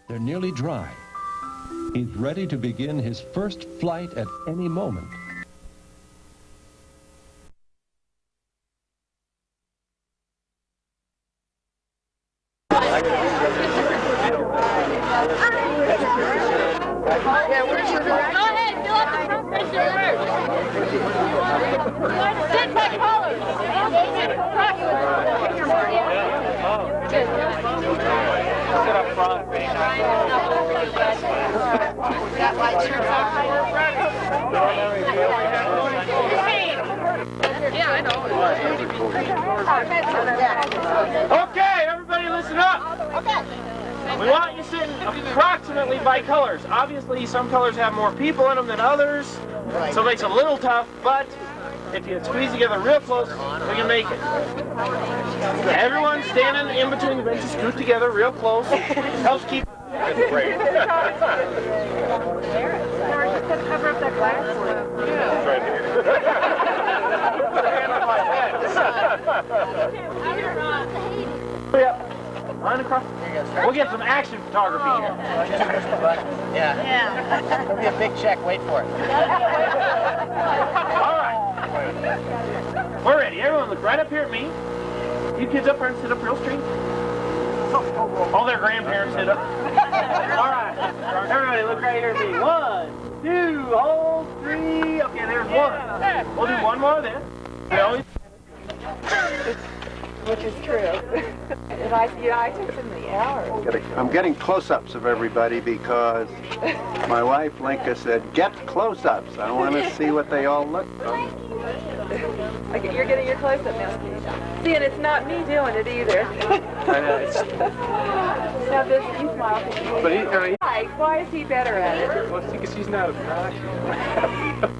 They're nearly dry. He's ready to begin his first flight at any moment. Okay, everybody listen up. Okay. We want you sitting approximately by colors. Obviously, some colors have more people in them than others, so it makes it a little tough, but if you squeeze together real close, we can make it. Everyone standing in between the benches, scoot together real close. Helps keep... Great. Cover up that glass. Yeah. Right here. Yep. Line across. We'll get some action photography here. Yeah. It'll be a big check. Wait for it. All right. We're ready. Everyone look right up here at me. You kids up here and sit up real straight. All their grandparents sit up. All right. Everybody look right here at me. 1, 2, hold, 3. Okay, there's 1. We'll do one more then. Which is true. And I took some of the hours. I'm getting close-ups of everybody because my wife, Linka, said, get close-ups. I want to see what they all look like. Okay, you're getting your close-up now. See, and it's not me doing it either. I know, it's... Now this, you smile. But Why is he better at it? well, because he's not a practitioner.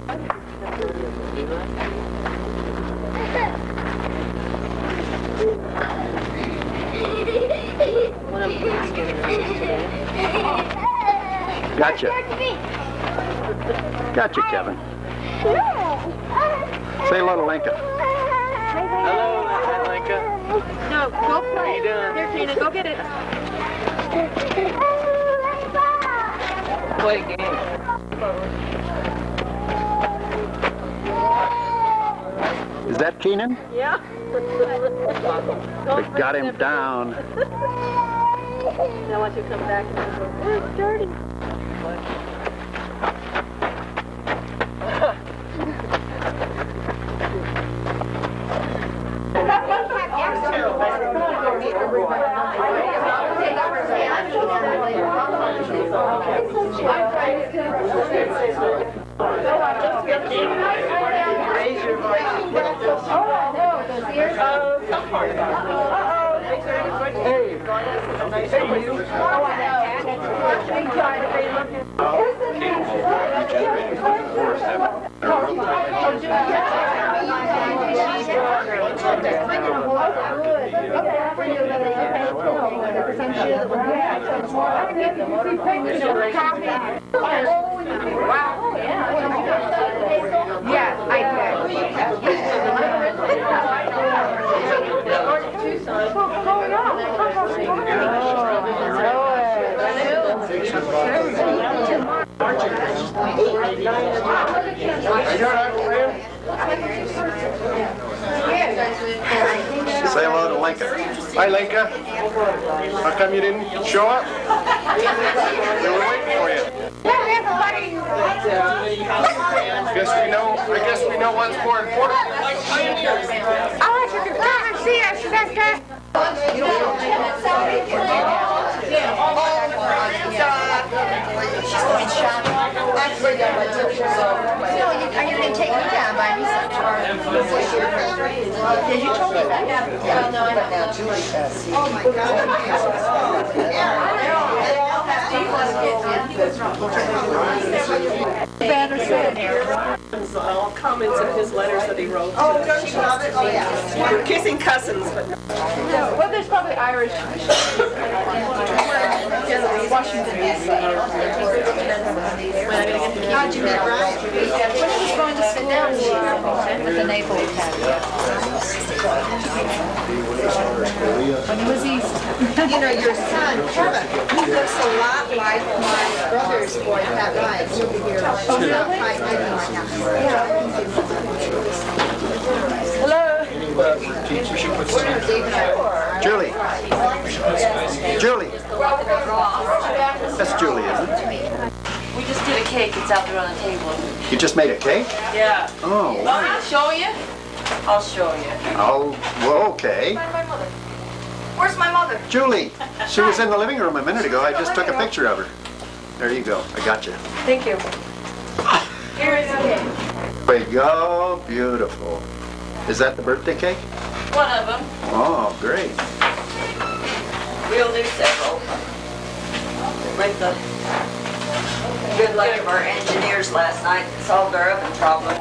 Gotcha. Gotcha, Kevin. Say hello to Linka. Hello, Linka. No, go play. Here, Tina, go get it. Play a game. Is that Keenan? Yeah. We got him down. Now once you come back, it's dirty. Raise your voice. Hey. Yeah, I can. Say hello to Linka. Hi, Linka. How come you didn't show up? They were waiting for you. I guess we know what's more important. I want you to come and see us, sister. Are you going to take me down by me sometime? Yeah, you told me that. Well, no, I don't know. Oh, my God. Banner said. All comments in his letters that he wrote. Oh, don't you love it? Oh, yeah. We're kissing cousins, but No, well, there's probably Irish. Washington, D.C. How'd you meet Ryan? When he was going to sit down here at the Naval Academy. When he was east. You know, your son, Kevin, he looks a lot like my brother's boy, Pat Ryan. He'll be here. Oh, really? Hello. Julie. Julie. That's Julie, isn't it? We just did a cake. It's out there on the table. You just made a cake? Yeah. Oh. Want me to show you? I'll show you. Oh, well, okay. Where's my mother? Julie, she was in the living room a minute ago. I just took a picture of her. There you go. I got you. Thank you. Here is the cake. There you go. Beautiful. Is that the birthday cake? One of them. Oh, great. We'll do several. With the good luck of our engineers last night, solved our oven problem.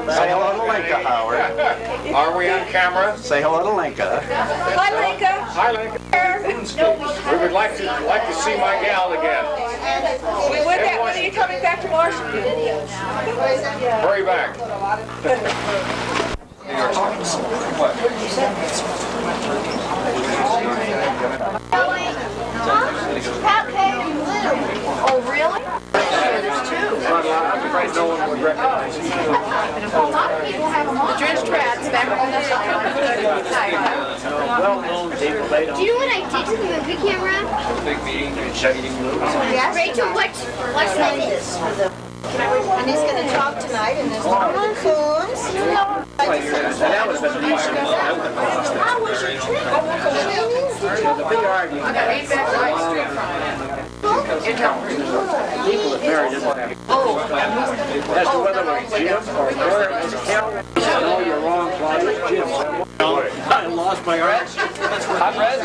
Say hello to Lenka, Howard. Are we on camera? Say hello to Lenka. Hi, Linka. Hi, Lincoln. We would like to see my gal again. We would that. When are you coming back to Washington? Hurry back. Oh, really? There's two. I'm afraid no one would recognize you. A lot of people have them on. The Drench Trats back on the Well-known people, they don't. Do you know what I did to the movie camera? Big meeting and Yes. Rachel, what's name is? And he's going to talk tonight, and there's no coons. That would have been easier. How was your trip? The big argument. I got 8 bags of ice cream from People that married didn't have it. As to whether it was Jim or where it was Kel. No, you're wrong, Claudia. It's Jim. I lost my arm. Hot red?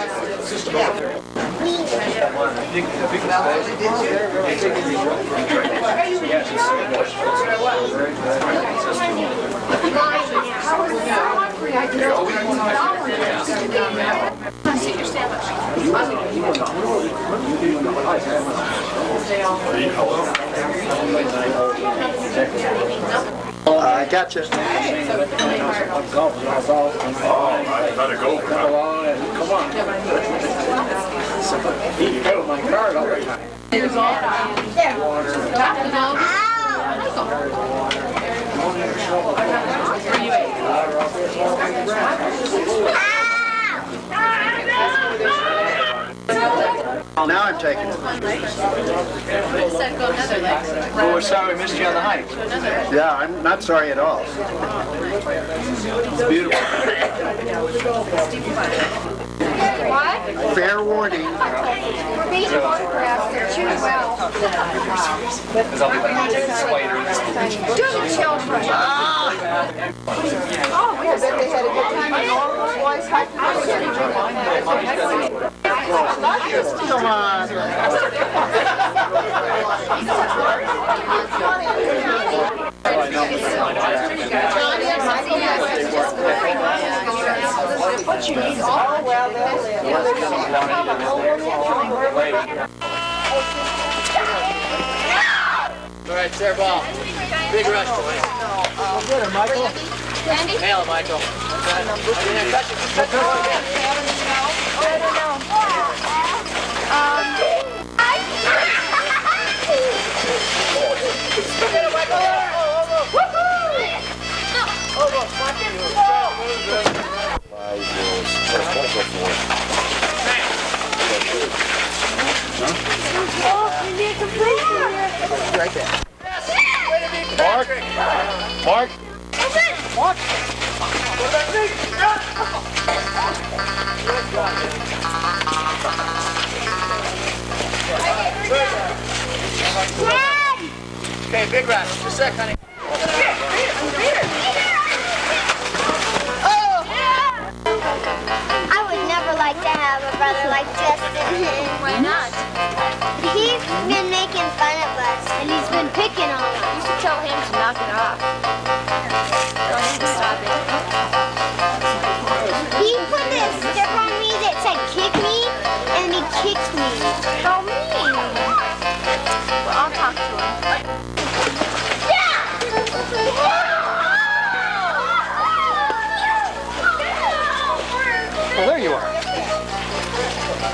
I got you. Oh, I gotta go. Come on. He killed my card already. Now I'm taking it. Oh, we're sorry we missed you on the hike. Yeah, I'm not sorry at all. It's beautiful. What? Fair warning. We're being photographed. They're too well. Do the children. Oh, we bet they had a good time. And all those boys hiked the city. Come on. What you need all well, All right, serve ball. Big rush, boys. Get her, Michael. Nail it, Michael. Right there. Mark. Mark. What? Okay, big rush. Just a sec, honey. I would never like to have a brother like Justin. Why not? He's been making fun of us, and he's been picking on us. You should tell him to knock it off. Tell him to stop it. He put this sticker on me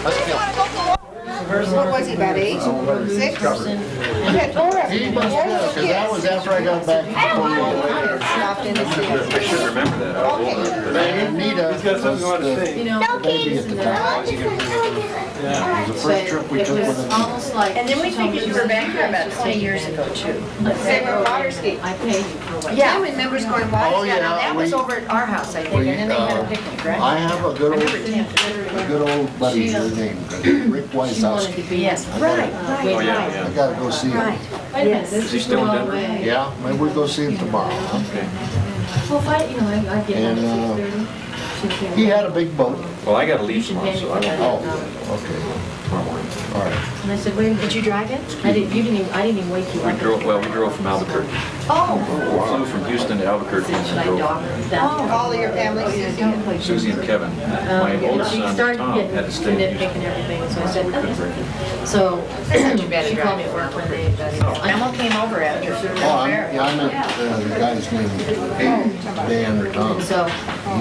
What was he, about 8? 6? Okay, Laura. He must have, because that was after I got back from Stopped in to see us. I should remember that. I was older. and Nita was the baby at the time. It was the first trip we took with him. Almost like. And then we figured you were back here about 20 years ago, too. They were water ski. I paid you for what? Yeah, remembers going water Oh, ski. Now, yeah, that was we- over at our house, I think, and then they had a picnic, right? I have a good old buddy here named Rick She wanted Wysowski. to be. Yes, right, Oh, yeah, right, I yeah. gotta go see him. right. Yes. Is he still in Denver? Yeah, maybe we'll go see him tomorrow. Huh? Well, if I, you know, I get And, up at 6:30. He had a big boat. Well, I got to leave tomorrow, so I don't know. Oh, okay. All right. And I said, wait, Did you drive it? I didn't even wake you We up. drove from Albuquerque. Oh, We flew from Houston to Albuquerque and Should I then dock drove. that? all of your family, Susie? Susie and Kevin. My oldest She son, started Tom, had to stay in getting Houston. nitpicking everything, so I said, okay. So, she called me at work one day, Emma came over after. Oh, I meant the guy's name, Dan or Tom. so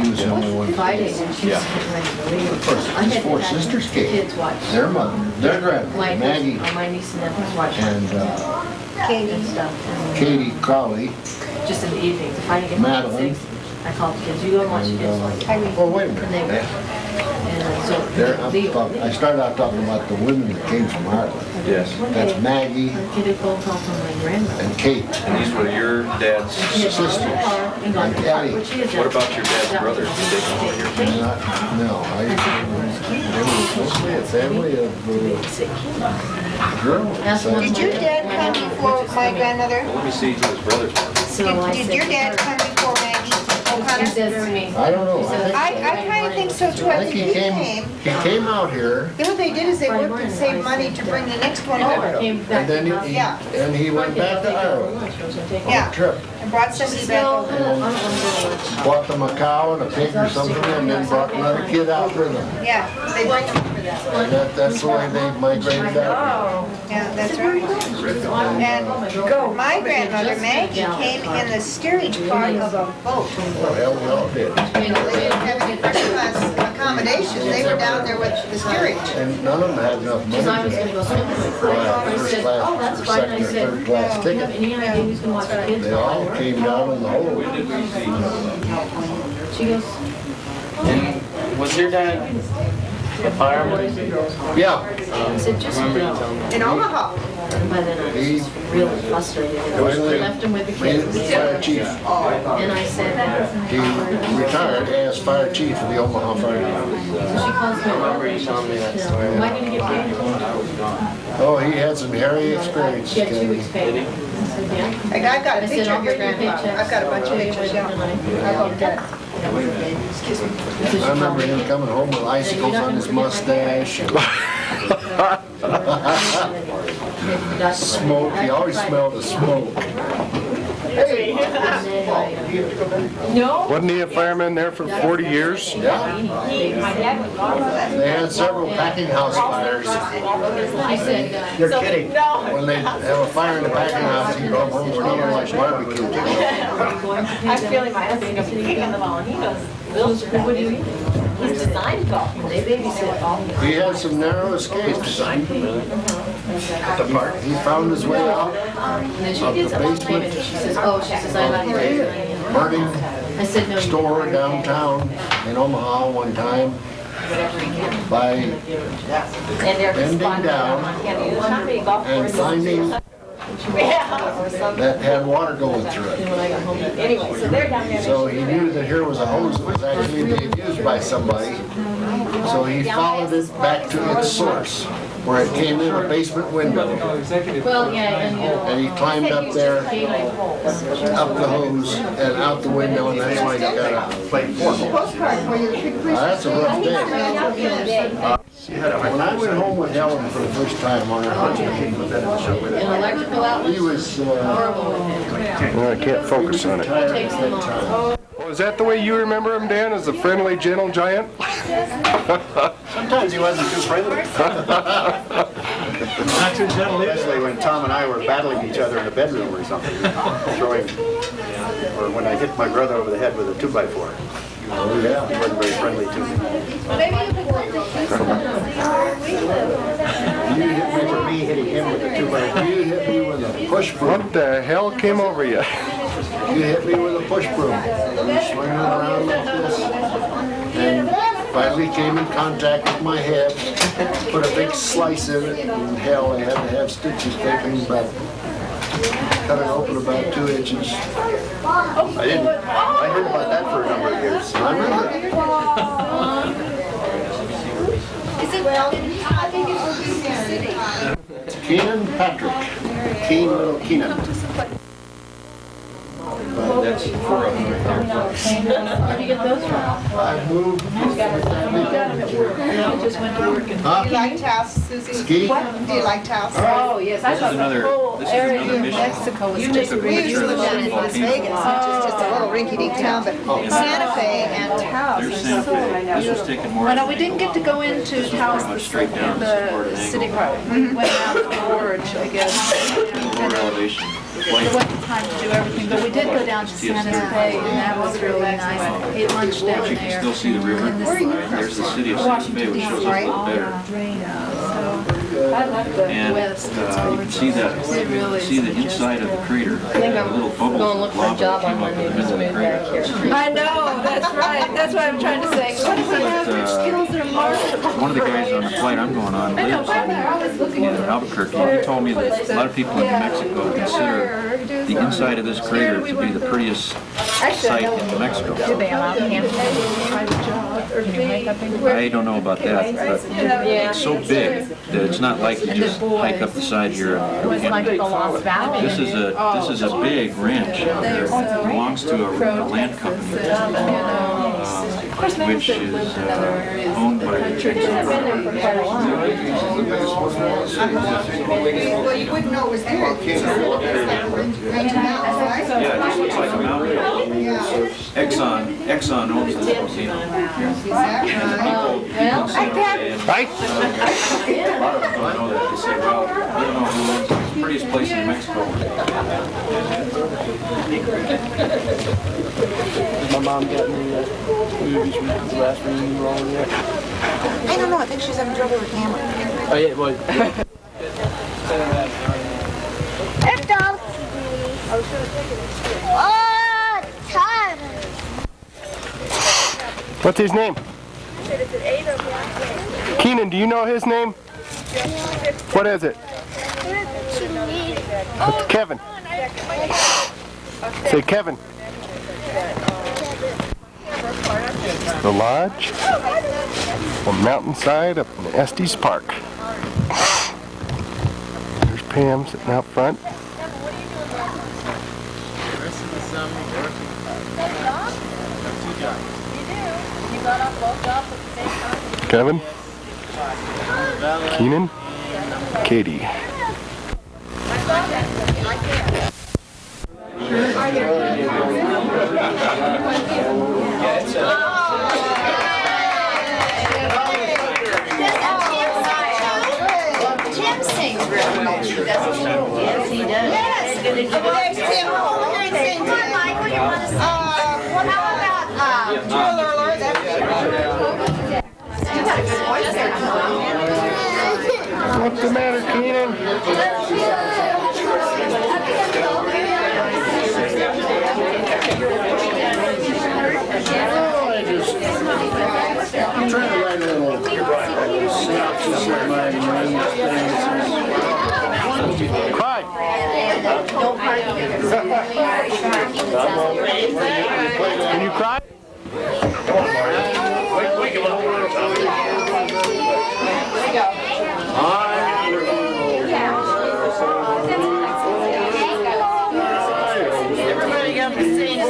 He was the only one. Fridays, and she's Yeah. getting ready to leave. Of course, I his had four to have sisters the came. kids watch. Their mother, their grandmother, My Maggie, my niece and nephews watch and and stuff. And Katie Crowley. just in the evenings, if I didn't get home at Madeline. 6, I called the kids, you go and watch the And, kids. oh, wait a And they minute. were. And so There, I'm Leo- talking- I started out talking about the women that came from Heartland. Yes. One That's day, Maggie a kid had phone call from my grandmother. and Kate. And these were your dad's She had gone to the sisters. car and gone to the park, which she had What done. about your dad's brothers? Did they come over here? No, they were mostly a family of Sick kid. girls. That's one Did your dad come before my grandmother? Let me see who his brothers were. So I Did said your to dad her- come before Maggie She O'Connor? says to me, I don't know. I think I kind of think so too. I I think think he came. he came out here Then what they did is they worked and saved money to bring the next one oh, over. came back. and then to Yeah. he went back to Ireland Yeah. on a trip. And brought somebody back Still, over. I don't want to go to lunch. Bought them a cow and a pig or something and then brought another kid out with them. Yeah, they bring them over that. And that's the way they migrated out. Yeah, that's right. And my grandmother Maggie came in the steerage part of a boat. Well, hell, we all did. They didn't have any first class accommodations. They were down there with the steerage. And none of them had enough money Because I was going to to go swimming with buy her. a I first said, oh, that's class, or fine. I second or said, third class do you have ticket. any idea who's going to watch the kids? They all came down in the hole. She goes, Was your dad a fireman? Yeah, I said, just go. In Omaha. And by then I was just really frustrated. And I left him with the kids. fire chief. And I said, He retired as fire chief of the Omaha Fire Department. so she calls me. I remember you telling me that story. Am I going to get paid? Oh, he had some hairy experience. She had 2 weeks paid. I said, yeah. I've got a I said, picture I'll of your bring you grandfather. paychecks. I've got a bunch of pictures, yeah. I looked at it. I remember him coming home with icicles on his mustache. Smoke, he always smelled the smoke. Wasn't he a fireman there for 40 years? Yeah. They had several packing house fires. I said, You're kidding. When they have a fire in the packing house, you go home, we're not like barbecue. I'm feeling my husband gonna be kicking them all, and he goes, what do you mean? he's designed golf. They babysit all the He had some narrow escapes. The park. He found his way out And then she of did the some payment, basement and she says, oh, she says, I like it. burning I said, no, you store don't. downtown in Omaha one time Whatever you can. by And they're bending responding. down There's not many golf and courses. finding Yeah. that had water going through And it. when I got home that day, Anyway, so they're down there. So he knew that here was a hose that was actually being used by somebody. So he followed it back to its source, where it came in a basement window. well, yeah, and you know. And he climbed up there, Cable holes. up the hose, and out the window, and that's why he got out. Postcard for you, the big Christmas. That's a rough day. When I went home with Helen for the first time on her honeymoon, And electrical outlets. he was Horrible with him. I can't focus on it. tired Takes at them that off. time. Oh, is that the way you remember him, Dan, as the friendly, gentle giant? Sometimes he wasn't too friendly. Not too gentle, especially when Tom and I were battling each other in a bedroom or something, throwing, or when I hit my brother over the head with a 2x4. Oh, yeah. He wasn't very friendly to me. but you hit me with a push broom. What the hell came over you? You hit me with a push broom. You swung it around like this. And finally came in contact with my head. Put a big slice in it. And hell, I had to have stitches taken, but cut it open about 2 inches. I heard about that for a number of years. I remember it. Keenan Patrick. Keen little Keenan. That's 4 of them right there. Where'd you get those from? I moved. You got them at work. I just went to work and. Do you like Taos, Susie? Ski? Do you like Taos? Oh, yes, I This is thought the another, whole this is area another of mission. Mexico was You just take a a We picture used to of live this down in Las volcano. Vegas, which is just a little rinky-dink town, but Santa Fe and Taos There's are Santa so Fe. This was beautiful. taken more Well, as no, an we didn't angle. get to go into Taos, Straight down, this is part of the an city angle. part. We went out to the gorge, I guess. Lower elevation. There wasn't time to do everything, but we did go down to Santa Fe, and that was really nice. Ate lunch down But you can there. still see the river. There's the city of Santa Fe, which shows up a little better. I like the And west. you can see the inside of the crater. The little bubbles of lava that came up in the middle of the crater. I know, that's right. That's what I'm trying to say. What if we have your skills that are marketable? One of the guys on the flight I'm going on I know, lives by there, I was looking in at Albuquerque. He told me that a lot of people in New Mexico consider the inside of this crater to be the prettiest site in New Mexico. Do they allow camping? Private job, or can you make up anywhere? I don't know about that, but it's so big that it's not like you just hike up the side here. It was like the Lost Valley. This is a big ranch. It belongs to a land company, which is owned by Well, you wouldn't know it was there. Yeah, it just looks like a mountain. Exxon owns this volcano. Right? A lot of them don't know that. They say, well, we don't know who owns it. It's the prettiest place in Mexico. My mom got me movies from the last reunion rolling yet. I don't know, I think she's having trouble with the camera. Oh yeah, well. It's dog. Oh, time. What's his name? Keenan, do you know his name? What is it? It's Kevin. Say Kevin. The lodge on mountainside up in Estes Park. There's Pam sitting out front. Kevin, Keenan, Katie. Tim sings real much, doesn't he? Yes, he does. Yes. Tim, come over here and sing. Come on, Mike, what do you want to sing? How about, Thriller, that's you got a good voice there, Tom. What's the matter, Keenan? I'm trying to write a little synopsis of my main things. Cry. Can you cry? Everybody got the same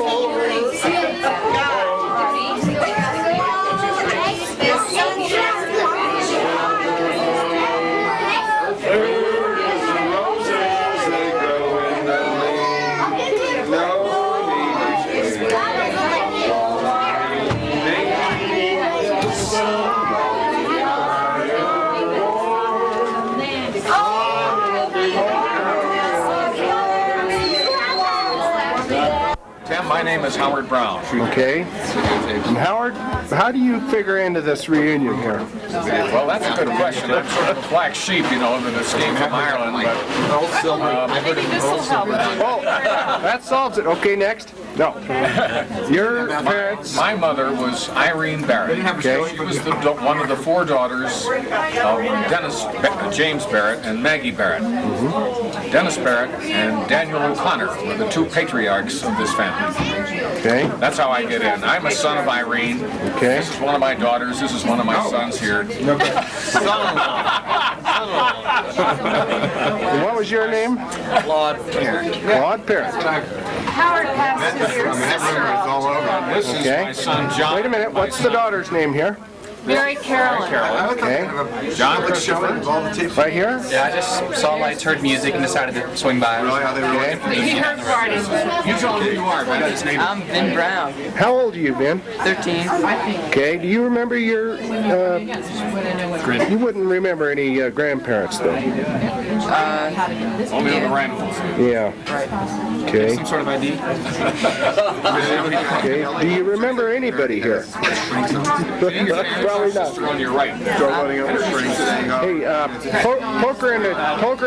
I'll get you. name is Howard Brown. Okay. And Howard, how do you figure into this reunion here? Well, that's a good question. I'm sort of a black sheep, you know, that escaped from Ireland, but Maybe this will help. Oh, that solves it. Okay, next. No. Your parents. My mother was Irene Barrett. Okay. She was one of the 4 daughters of James Barrett and Maggie Barrett. Dennis Barrett and Daniel O'Connor were the 2 patriarchs of this family. Okay. That's how I get in. I'm a son of Irene. Okay. This is one of my daughters. This is one of my sons here. And what was your name? Claude Parent. Claude Parent. Howard passed to your sister. This is my son John. Wait a minute. What's the daughter's name here? Mary Carolyn. Okay. John Christopher. Right here? Yeah, I just saw lights, heard music, and decided to swing by. Okay. He heard parties. You tell him who you are, man. His name. I'm Vin Brown, How old are you, Ben? 13. Okay. Do you remember your... you wouldn't remember any grandparents, though? Only on the random. Yeah. Okay. Some sort of ID? Okay. Do you remember anybody here? Probably not. On your right. Hey, poker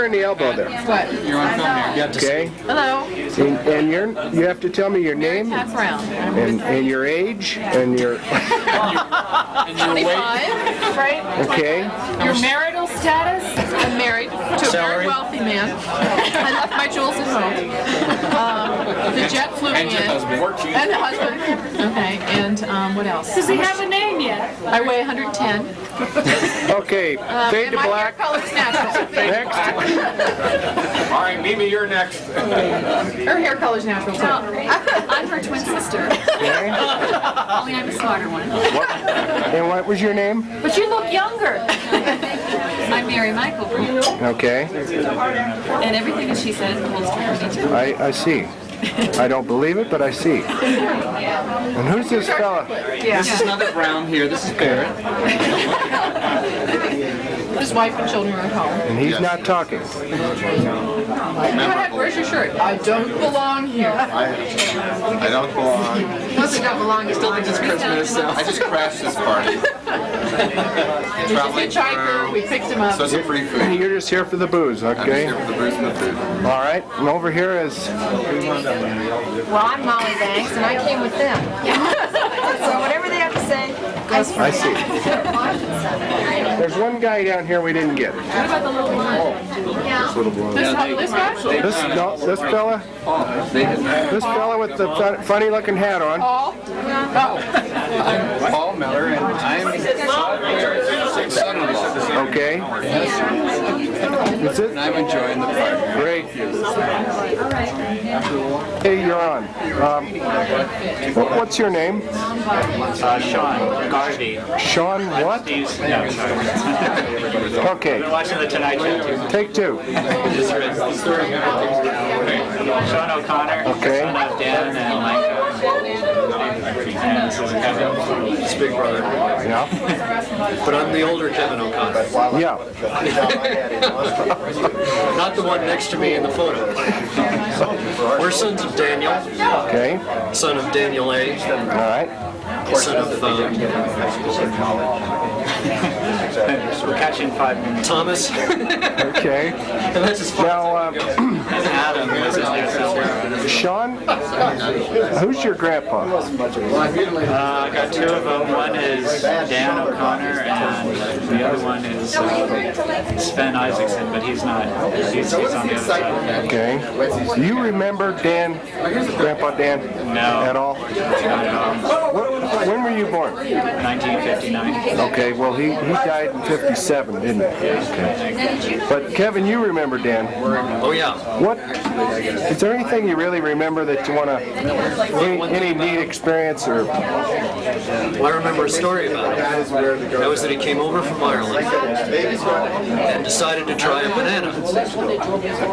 in the elbow there. What? You're on film here. You have to Okay. Hello. And you have to tell me your name Pat Brown. and your age and your 25, right? okay. Your marital status? I'm married to a very wealthy man. I left my jewels at home. The jet flew me in. And the husband. Okay, and what else? Does he have a name yet? I weigh 110. Okay. Fade And to my hair black. color's natural. Next. All right, Mimi, you're next. Her hair color's natural too. I'm her twin sister. Okay. Only I'm a smarter one. And what was your name? But you look younger. I'm Mary Michael Brown. Okay. And everything that she says holds true for me too. I see. I don't believe it, but I see. And who's this fella? This is another Brown here. This is Barrett. His wife and children are at home. And he's not talking. Go ahead, where's your shirt? I don't belong here. I don't belong. Doesn't not belong. Still think it's Christmas, so. I just crashed this party. He's a hitchhiker. We picked him up. So some free food. You're just here for the booze, I'm just okay? here for the booze and the food. All right. And over here is Well, I'm Molly Banks, and I came with them. So whatever they have to say, goes for I me. see. There's one guy down here we didn't get. What about the little one? This guy? This fella with the funny looking hat on. Paul? I'm Paul Miller, and I'm son-in-law. Okay. That's it? And I'm enjoying the party. Great. Hey, you're on. What's your name? Sean Garvey. Sean what? Okay. Watching the Tonight Show too. Take 2. Sean O'Connor. Okay. Son of Dan and Micah. And this is Kevin. It's Big Brother. Yeah. But I'm the older Kevin O'Connor. Yeah. Not the one next to me in the photo. We're sons of Daniel, Okay. son of Daniel A. All right. Son of We're catching 5 minutes. Thomas. Okay. And that's his father. Now, Adam is his new sister. Sean, who's your grandpa? I got 2 of them. One is Dan O'Connor, and the other one is Sven Isaacson, but he's not. He's on the other side. Okay. Do you remember Dan, Grandpa Dan? No. At all? Not at all. When were you born? 1959. Okay, well, he died in 57, didn't he? Okay. But Kevin, you remember Dan. Oh, yeah. What, is there anything you really remember that you want to, any neat experience or? Well, I remember a story about it. That was that he came over from Ireland and decided to try a banana.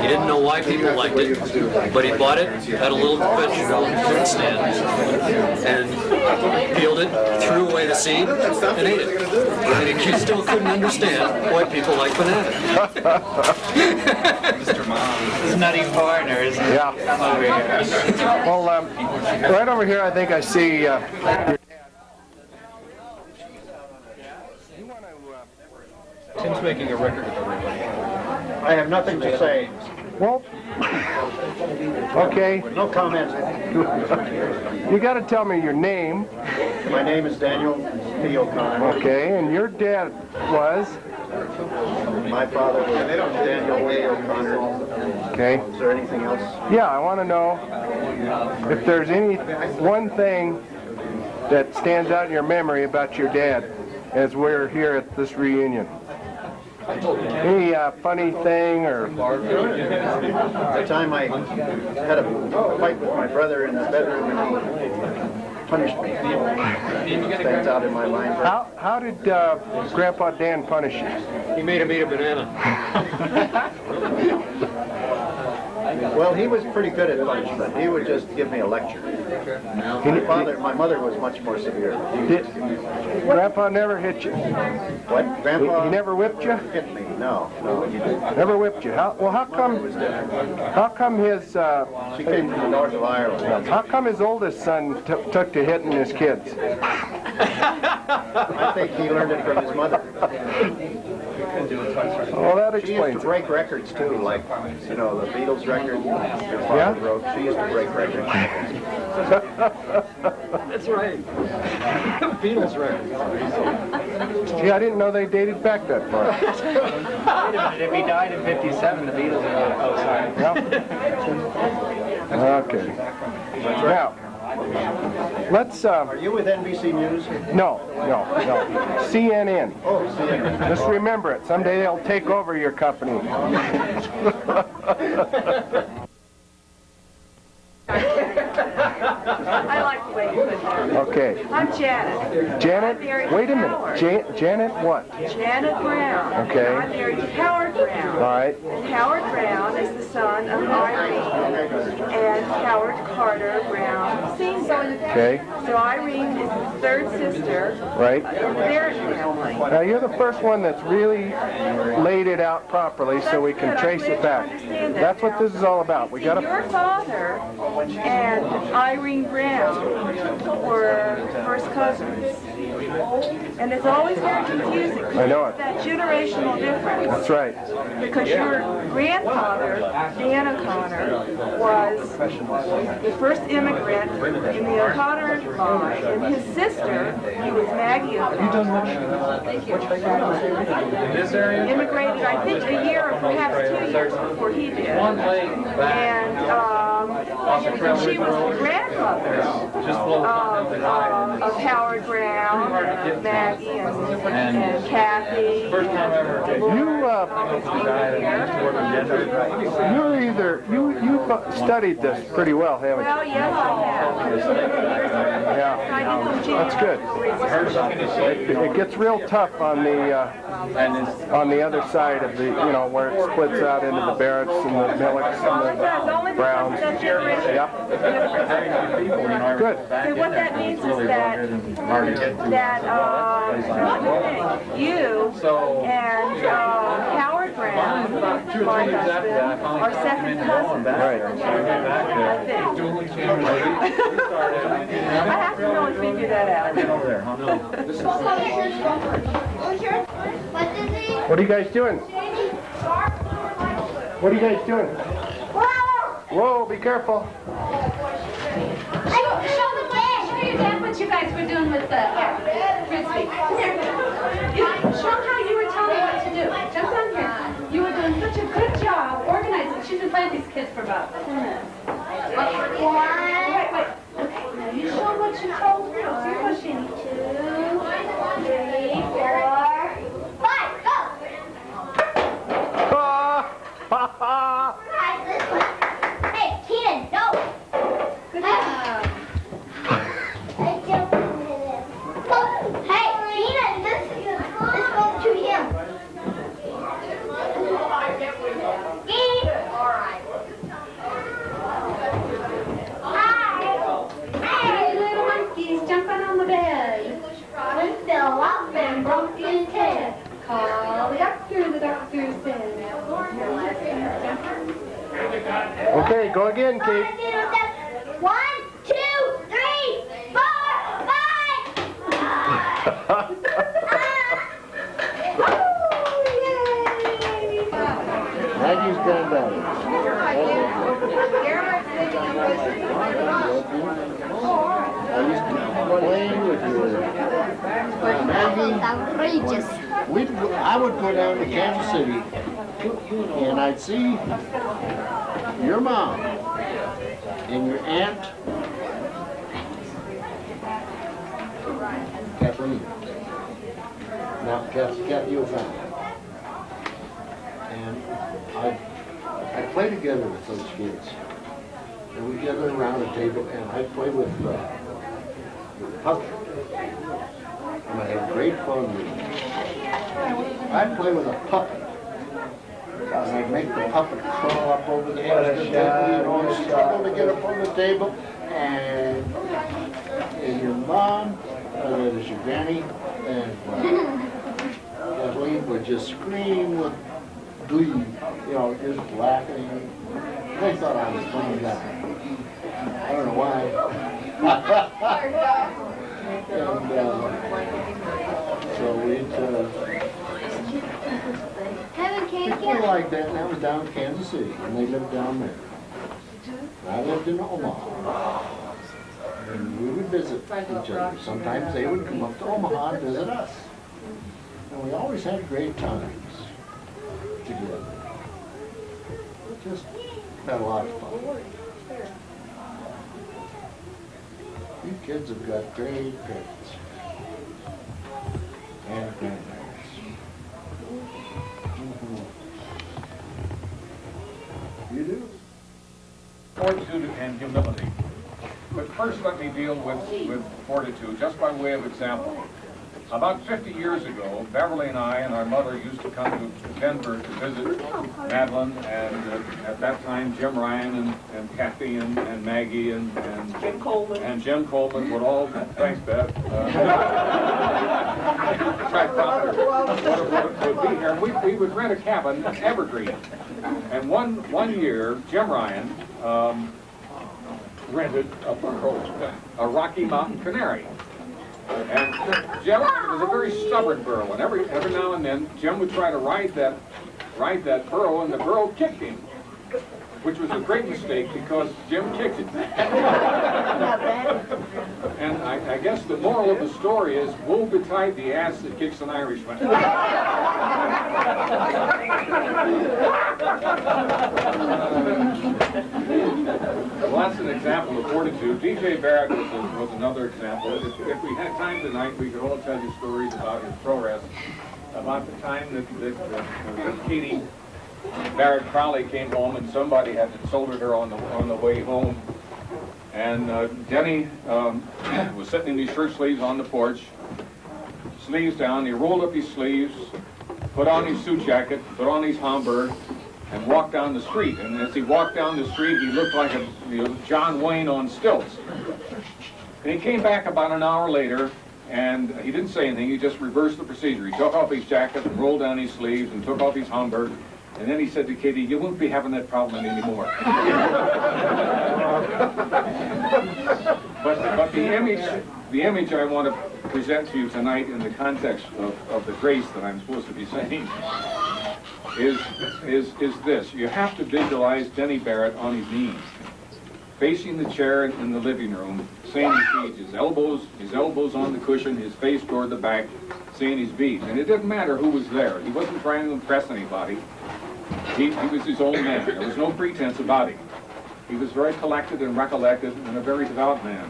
He didn't know why people liked it, but he bought it at a little vegetable fruit stand. And peeled it, threw away the seed, and ate it. And he still couldn't understand why people like bananas. It's nutty foreigners. Yeah. Over here. Well, right over here, I think I see your dad. Tim's making a record of everybody. I have nothing to say. Well, okay. No comments. You got to tell me your name. My name is Daniel P. O'Connor. Okay, and your dad was? My father was Daniel A. O'Connor. Okay. Is there anything else? Yeah, I want to know if there's any one thing that stands out in your memory about your dad as we're here at this reunion. Any funny thing or? The time I had a fight with my brother in the bedroom and he punished me. Stands out in my mind. How did Grandpa Dan punish you? He made him eat a banana. Well, he was pretty good at punishment. He would just give me a lecture. My mother was much more severe. Grandpa never hit you? What? Grandpa? He never whipped you? Hit me? No, he didn't. Never whipped you? How come his... She came from the north of Ireland. How come his oldest son took to hitting his kids? I think he learned it from his mother. Well, that She used explains to break records too, like, you know, the Beatles record your father Yeah? wrote. She used to break records. That's right. Beatles record. Gee, I didn't know they dated back that far. Wait a minute, if he died in 57, the Beatles are... Oh, sorry. Okay. Now, let's... Are you with NBC News? No. CNN. Oh, CNN. Just remember it. Someday they'll take over your company. I like the way you put that. Okay. I'm Janet. Janet, I'm married wait to a minute. Howard. Janet what? Janet Brown. Okay. I'm married to Howard Brown. All right. And Howard Brown is the son of Irene and Howard Carter Brown Sr. Okay. So Irene is the third sister Right. in the Barrett family. Now, you're the first one that's really laid it out properly so we can trace it back. That's what this is all about. We got Your to... father and Irene Brown were first cousins. And it's always very confusing. I know it. That generational difference. That's right. Because your grandfather, Dan O'Connor, was the first immigrant in the O'Connor line, and his sister, who was Maggie O'Connor, immigrated, I think, a year or perhaps 2 years before he did. And she was the grandmother of Howard Brown, and Maggie, and Kathy. You've studied this pretty well, haven't you? Well, yes, I have. Yeah, that's good. It gets real tough on the other side of the, you know, where it splits out into the Barretts and the Millicks and the Browns. Yep. Good. So what that means is that you and Howard Brown, my husband, are second cousins. Right. I think. I have to really figure that out. What are you guys doing? What are you guys doing? Whoa, be careful. Show your dad what you guys were doing with the frisbee. Show how you were telling me what to do. Jump down here. You were doing such a good job organizing. She's been playing with these kids for about 10 minutes. Wait. Okay, now you show what you told me. So you're pushing 2, 3, 4, 5. Go! Hey, Keenan, no! Good job. Hey, Keenan, this goes to him. All right. Hi. Hey, little monkeys, jump on the Go again, Kate. 1, 2, 3, 4, 5. Maggie's granddaughter. I used to play with her. Maggie. Outrageous. I would go down to Kansas City and I'd see your mom and your aunt Kathleen. Now, Kathy was on. And I'd play together with those kids. And we'd gather around a table and I'd play with puppet. And I had great fun with it. I'd play with a puppet. And I'd make the puppet crawl up over the edge of the table, you know, and struggle to get up on the table. And your mom, that is your granny, and Kathleen would just scream with glee, you know, just laughing. They thought I was a funny guy. I don't know why. And so we'd play like that, and that was down in Kansas City, and they lived down there. And I lived in Omaha. And we would visit each other. Sometimes they would come up to Omaha and visit us. And we always had great times together. Just had a lot of fun. You kids have got great parents and grandparents. You do. Fortitude and humility. But first let me deal with fortitude, just by way of example. About 50 years ago, Beverly and I and our mother used to come to Denver to visit Madeline, and at that time Jim Ryan and Kathy and Maggie and Jim Coleman would all, thanks Bev, try to what it would be here. We would rent a cabin in Evergreen. And one year, Jim Ryan rented a Rocky Mountain Canary. And Jim was a very stubborn burro, and every now and then Jim would try to ride that burro, and the burro kicked him, which was a great mistake because Jim kicked it. And I guess the moral of the story is, woe betide the ass that kicks an Irishman. Well, that's an example of fortitude. D.J. Barrett was another example. If we had time tonight, we could all tell you stories about his progress. About the time that Katie Barrett Crowley came home and somebody had insulted her on the way home. And Denny was sitting in his shirt sleeves on the porch, sleeves down. He rolled up his sleeves, put on his suit jacket, put on his Homburg, and walked down the street. And as he walked down the street, he looked like a John Wayne on stilts. And he came back about an hour later, and he didn't say anything. He just reversed the procedure. He took off his jacket and rolled down his sleeves and took off his Homburg. And then he said to Katie, "You won't be having that problem anymore." But the image I want to present to you tonight in the context of the grace that I'm supposed to be saying is this. You have to visualize Denny Barrett on his knees, facing the chair in the living room, saying his beads, his elbows on the cushion, his face toward the back, saying his beads. And it didn't matter who was there. He wasn't trying to impress anybody. He was his own man. There was no pretense about him. He was very collected and recollected and a very devout man.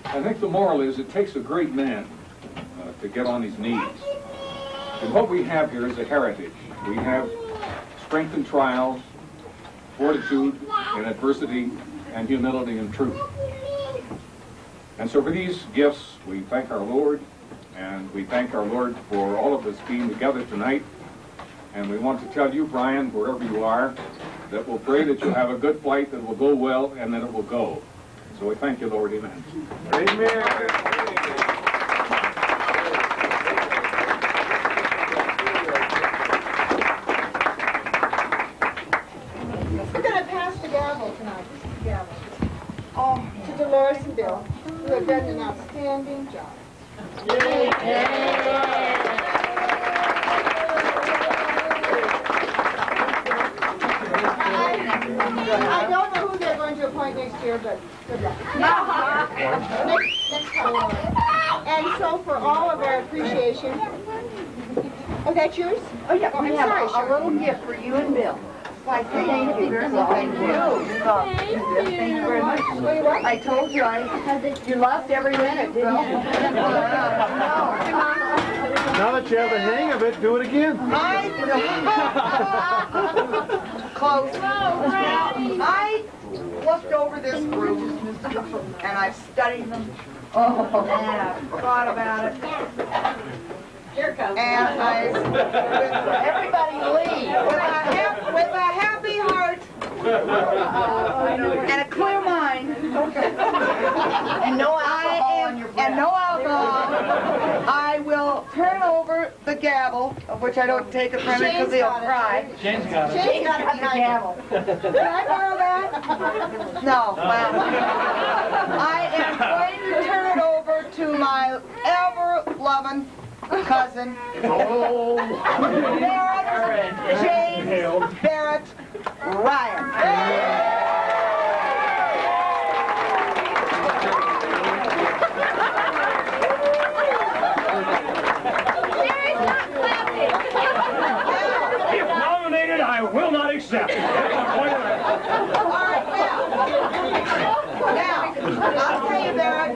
I think the moral is it takes a great man to get on his knees. And what we have here is a heritage. We have strength in trials, fortitude in adversity, and humility in truth. And so for these gifts, we thank our Lord, and we thank our Lord for all of us being together tonight. And we want to tell you, Brian, wherever you are, that we'll pray that you'll have a good flight, that it will go well, and that it will go. So we thank you, Lord. Amen. Amen. We're going to pass the gavel. done an outstanding job. I don't know who they're going to appoint next year, but good luck. Next time. And so for all of our appreciation, oh, that's yours? Oh, yeah, I'm we have sorry, a Shirley. little gift for you and Bill. Why, thank you very much. Thank you. Thank you very much. I told you you loved every minute, didn't you? Now that you have the hang of it, do it again. Close. I looked over this group and I've studied them. Oh, and I've thought about it. Here comes. And everybody leave with a happy heart and a clear mind and no alcohol on your breath. And no alcohol. I will turn over the gavel, of which I don't take it from him because he'll cry. Shane's got it. Shane's got the gavel. Can I borrow that? No. Well, I am going to turn it over to my ever-loving cousin, Barrett James Barrett Ryan. If nominated, I will not accept. Now, I'll tell you, Barrett,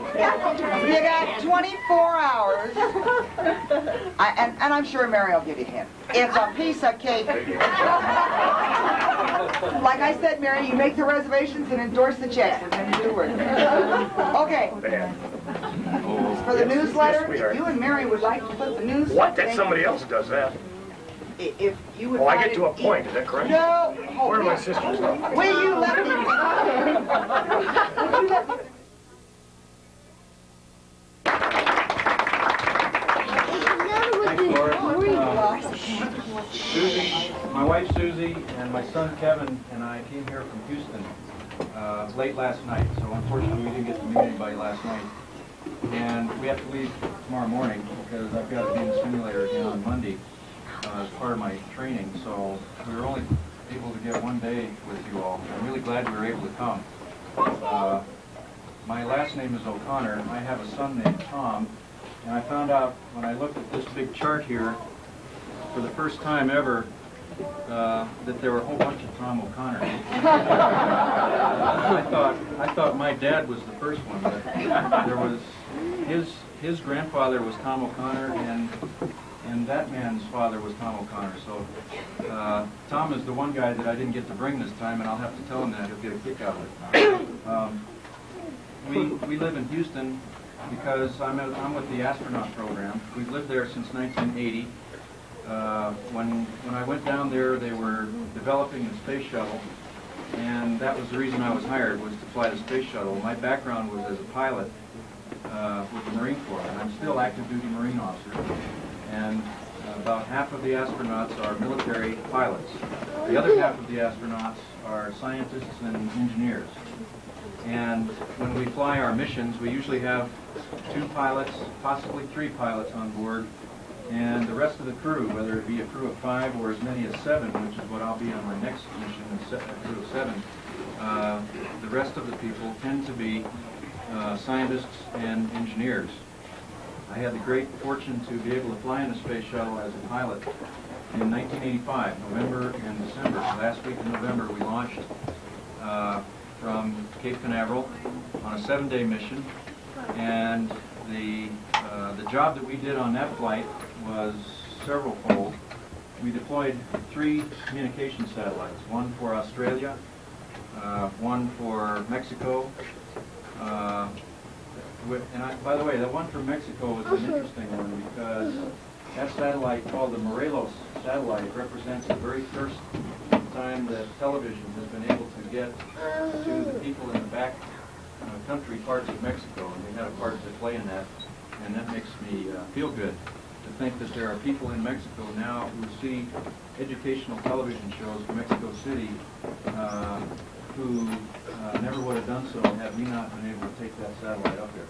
you got 24 hours, and I'm sure Mary will give you a hint. It's a piece of cake. Like I said, Mary, you make the reservations and endorse the checks within 2 words. Okay. For the newsletter, if you and Mary would like to put the newsletter... What? That somebody else does that? If you would Oh, I like get to a point, is that correct? No. Where are my sisters? Will you let me... Susie, my wife Susie, and my son Kevin and I came here from Houston late last night, so unfortunately we didn't get to meet anybody last night. And we have to leave tomorrow morning because I've got to be in the simulator again on Monday as part of my training, so we were only able to get 1 day with you all. I'm really glad we were able to come. My last name is O'Connor. I have a son named Tom, and I found out when I looked at this big chart here for the first time ever that there were a whole bunch of Tom O'Connor. I thought my dad was the first one, but there was his grandfather was Tom O'Connor, and that man's father was Tom O'Connor. So Tom is the one guy that I didn't get to bring this time, and I'll have to tell him that. He'll get a kick out of it. We live in Houston because I'm with the astronaut program. We've lived there since 1980. When I went down there, they were developing the space shuttle, and that was the reason I was hired, was to fly the space shuttle. My background was as a pilot with the Marine Corps, and I'm still active duty Marine officer. And about half of the astronauts are military pilots. The other half of the astronauts are scientists and engineers. And when we fly our missions, we usually have 2 pilots, possibly 3 pilots on board, and the rest of the crew, whether it be a crew of 5 or as many as 7, which is what I'll be on my next mission, a crew of 7, the rest of the people tend to be scientists and engineers. I had the great fortune to be able to fly in a space shuttle as a pilot in 1985, November and December. Last week in November, we launched from Cape Canaveral on a 7-day mission, and the job that we did on that flight was several-fold. We deployed 3 communication satellites, one for Australia, one for Mexico, by the way, the one from Mexico was an interesting one because that satellite, called the Morelos satellite, represents the very first time that television has been able to get to the people in the back country parts of Mexico, and we had a part to play in that, and that makes me feel good to think that there are people in Mexico now who see educational television shows from Mexico City who never would have done so had we not been able to take that satellite up there.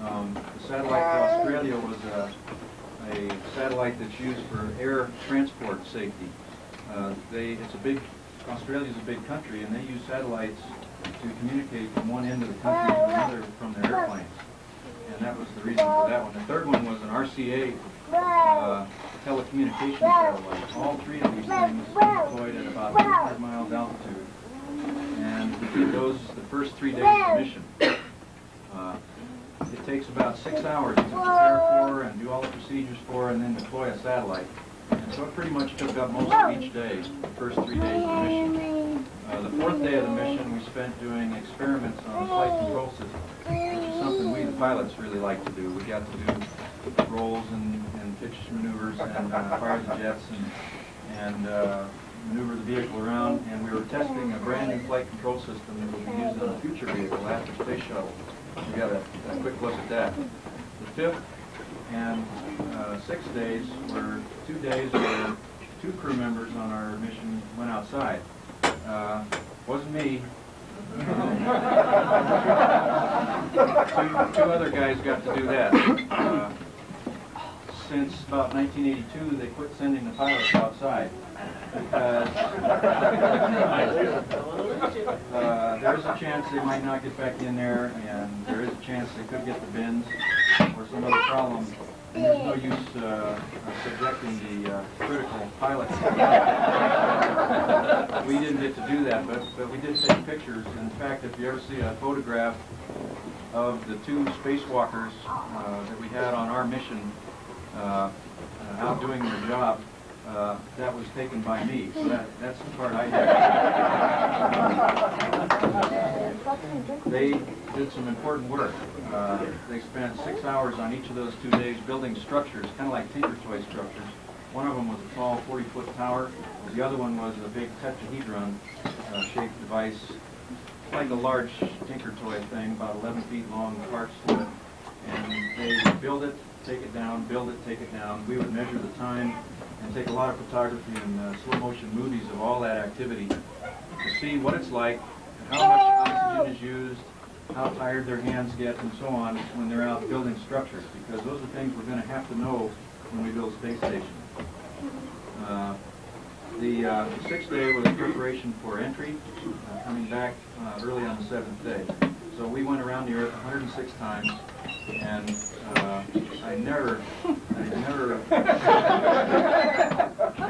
The satellite for Australia was a satellite that's used for air transport safety. Australia's a big country, and they use satellites to communicate from one end of the country to another from their airplanes. And that was the reason for that one. The third one was an RCA telecommunications satellite. All three of these things deployed at about 200 miles altitude. And we did those the first 3 days of the mission. It takes about 6 hours to prepare for and do all the procedures for and then deploy a satellite. And so it pretty much took up most of each day, the first 3 days of the mission. The fourth day of the mission we spent doing experiments on the flight control system, which is something we, the pilots, really like to do. We got to do rolls and pitch maneuvers and fire the jets and maneuver the vehicle around. And we were testing a brand new flight control system that will be used on a future vehicle after Space Shuttle. We got a quick look at that. The fifth and sixth days were 2 days where 2 crew members on our mission went outside. Wasn't me. Two other guys got to do that. Since about 1982, they quit sending the pilots outside because there's a chance they might not get back in there, and there is a chance they could get the bends or some other problem. And there's no use subjecting the critical pilots. We didn't get to do that, but we did take pictures. In fact, if you ever see a photograph of the 2 spacewalkers that we had on our mission out doing their job, that was taken by me. So that's the part I did. They did some important work. They spent 6 hours on each of those 2 days building structures, kind of like Tinker Toy structures. One of them was a tall 40-foot tower. The other one was a big tetrahedron-shaped device, like a large Tinker Toy thing, about 11 feet long, parts to it. And they would build it, take it down, build it, take it down. We would measure the time and take a lot of photography and slow-motion movies of all that activity to see what it's like, how much oxygen is used, how tired their hands get, and so on when they're out building structures, because those are things we're going to have to know when we build space stations. The 6th day was preparation for entry, coming back early on the 7th day. So we went around the Earth 106 times, and I never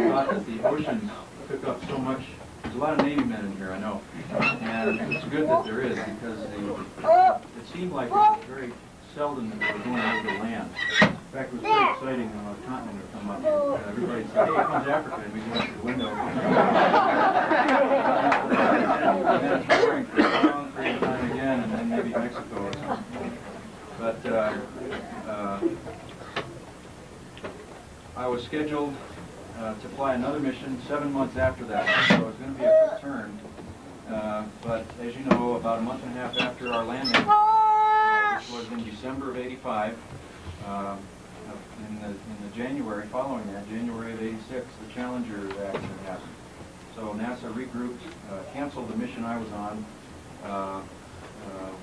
thought that the oceans took up so much. There's a lot of Navy men in here, I know, and it's good that there is, because it seemed like it was very seldom that we were going over the land. In fact, it was very exciting when a continent would come up. Everybody said, "Hey, here comes Africa," and we go out the window. And then it's boring for a long period of time again, and then maybe Mexico or something. But I was scheduled to fly another mission 7 months after that, so it was going to be a quick turn. But as you know, about a month and a half after our landing, which was in December of '85, in the January following that, January of '86, the Challenger accident happened. So NASA regrouped, canceled the mission I was on,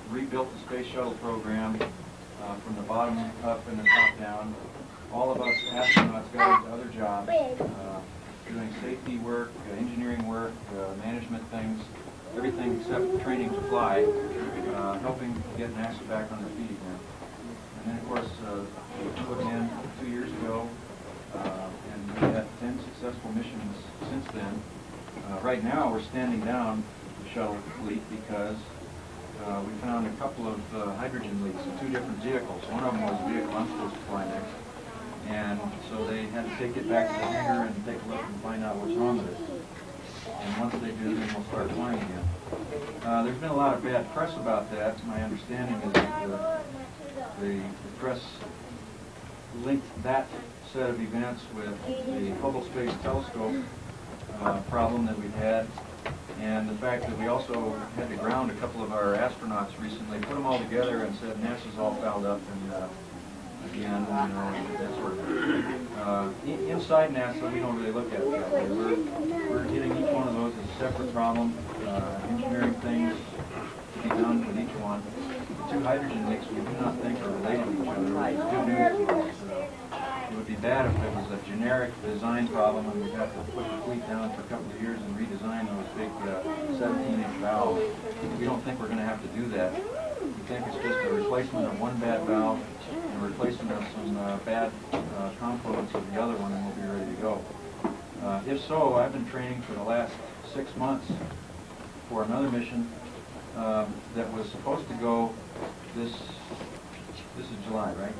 rebuilt the space shuttle program from the bottom up and the top down. All of us astronauts got into other jobs, doing safety work, engineering work, management things, everything except training to fly, helping get NASA back on their feet again. And then, of course, we put in 2 years ago, and we had 10 successful missions since then. Right now, we're standing down the shuttle fleet because we found a couple of hydrogen leaks in 2 different vehicles. One of them was the vehicle I'm supposed to fly next. And so they had to take it back to the hangar and take a look and find out what's wrong with it. And once they do, then we'll start flying again. There's been a lot of bad press about that. My understanding is that the press linked that set of events with the Hubble Space Telescope problem that we've had, and the fact that we also had to ground a couple of our astronauts recently, put them all together and said NASA's all fouled up, and again, that sort of thing. Inside NASA, we don't really look at it that way. We're hitting each one of those as a separate problem, engineering things to be done with each one. The two hydrogen leaks we do not think are related to each other. It's good news to us. It would be bad if it was a generic design problem and we'd have to put the fleet down for a couple of years and redesign those big 17-inch valves. We don't think we're going to have to do that. We think it's just a replacement of one bad valve and a replacement of some bad components of the other one, and we'll be ready to go. If so, I've been training for the last 6 months for another mission that was supposed to go this is July, right?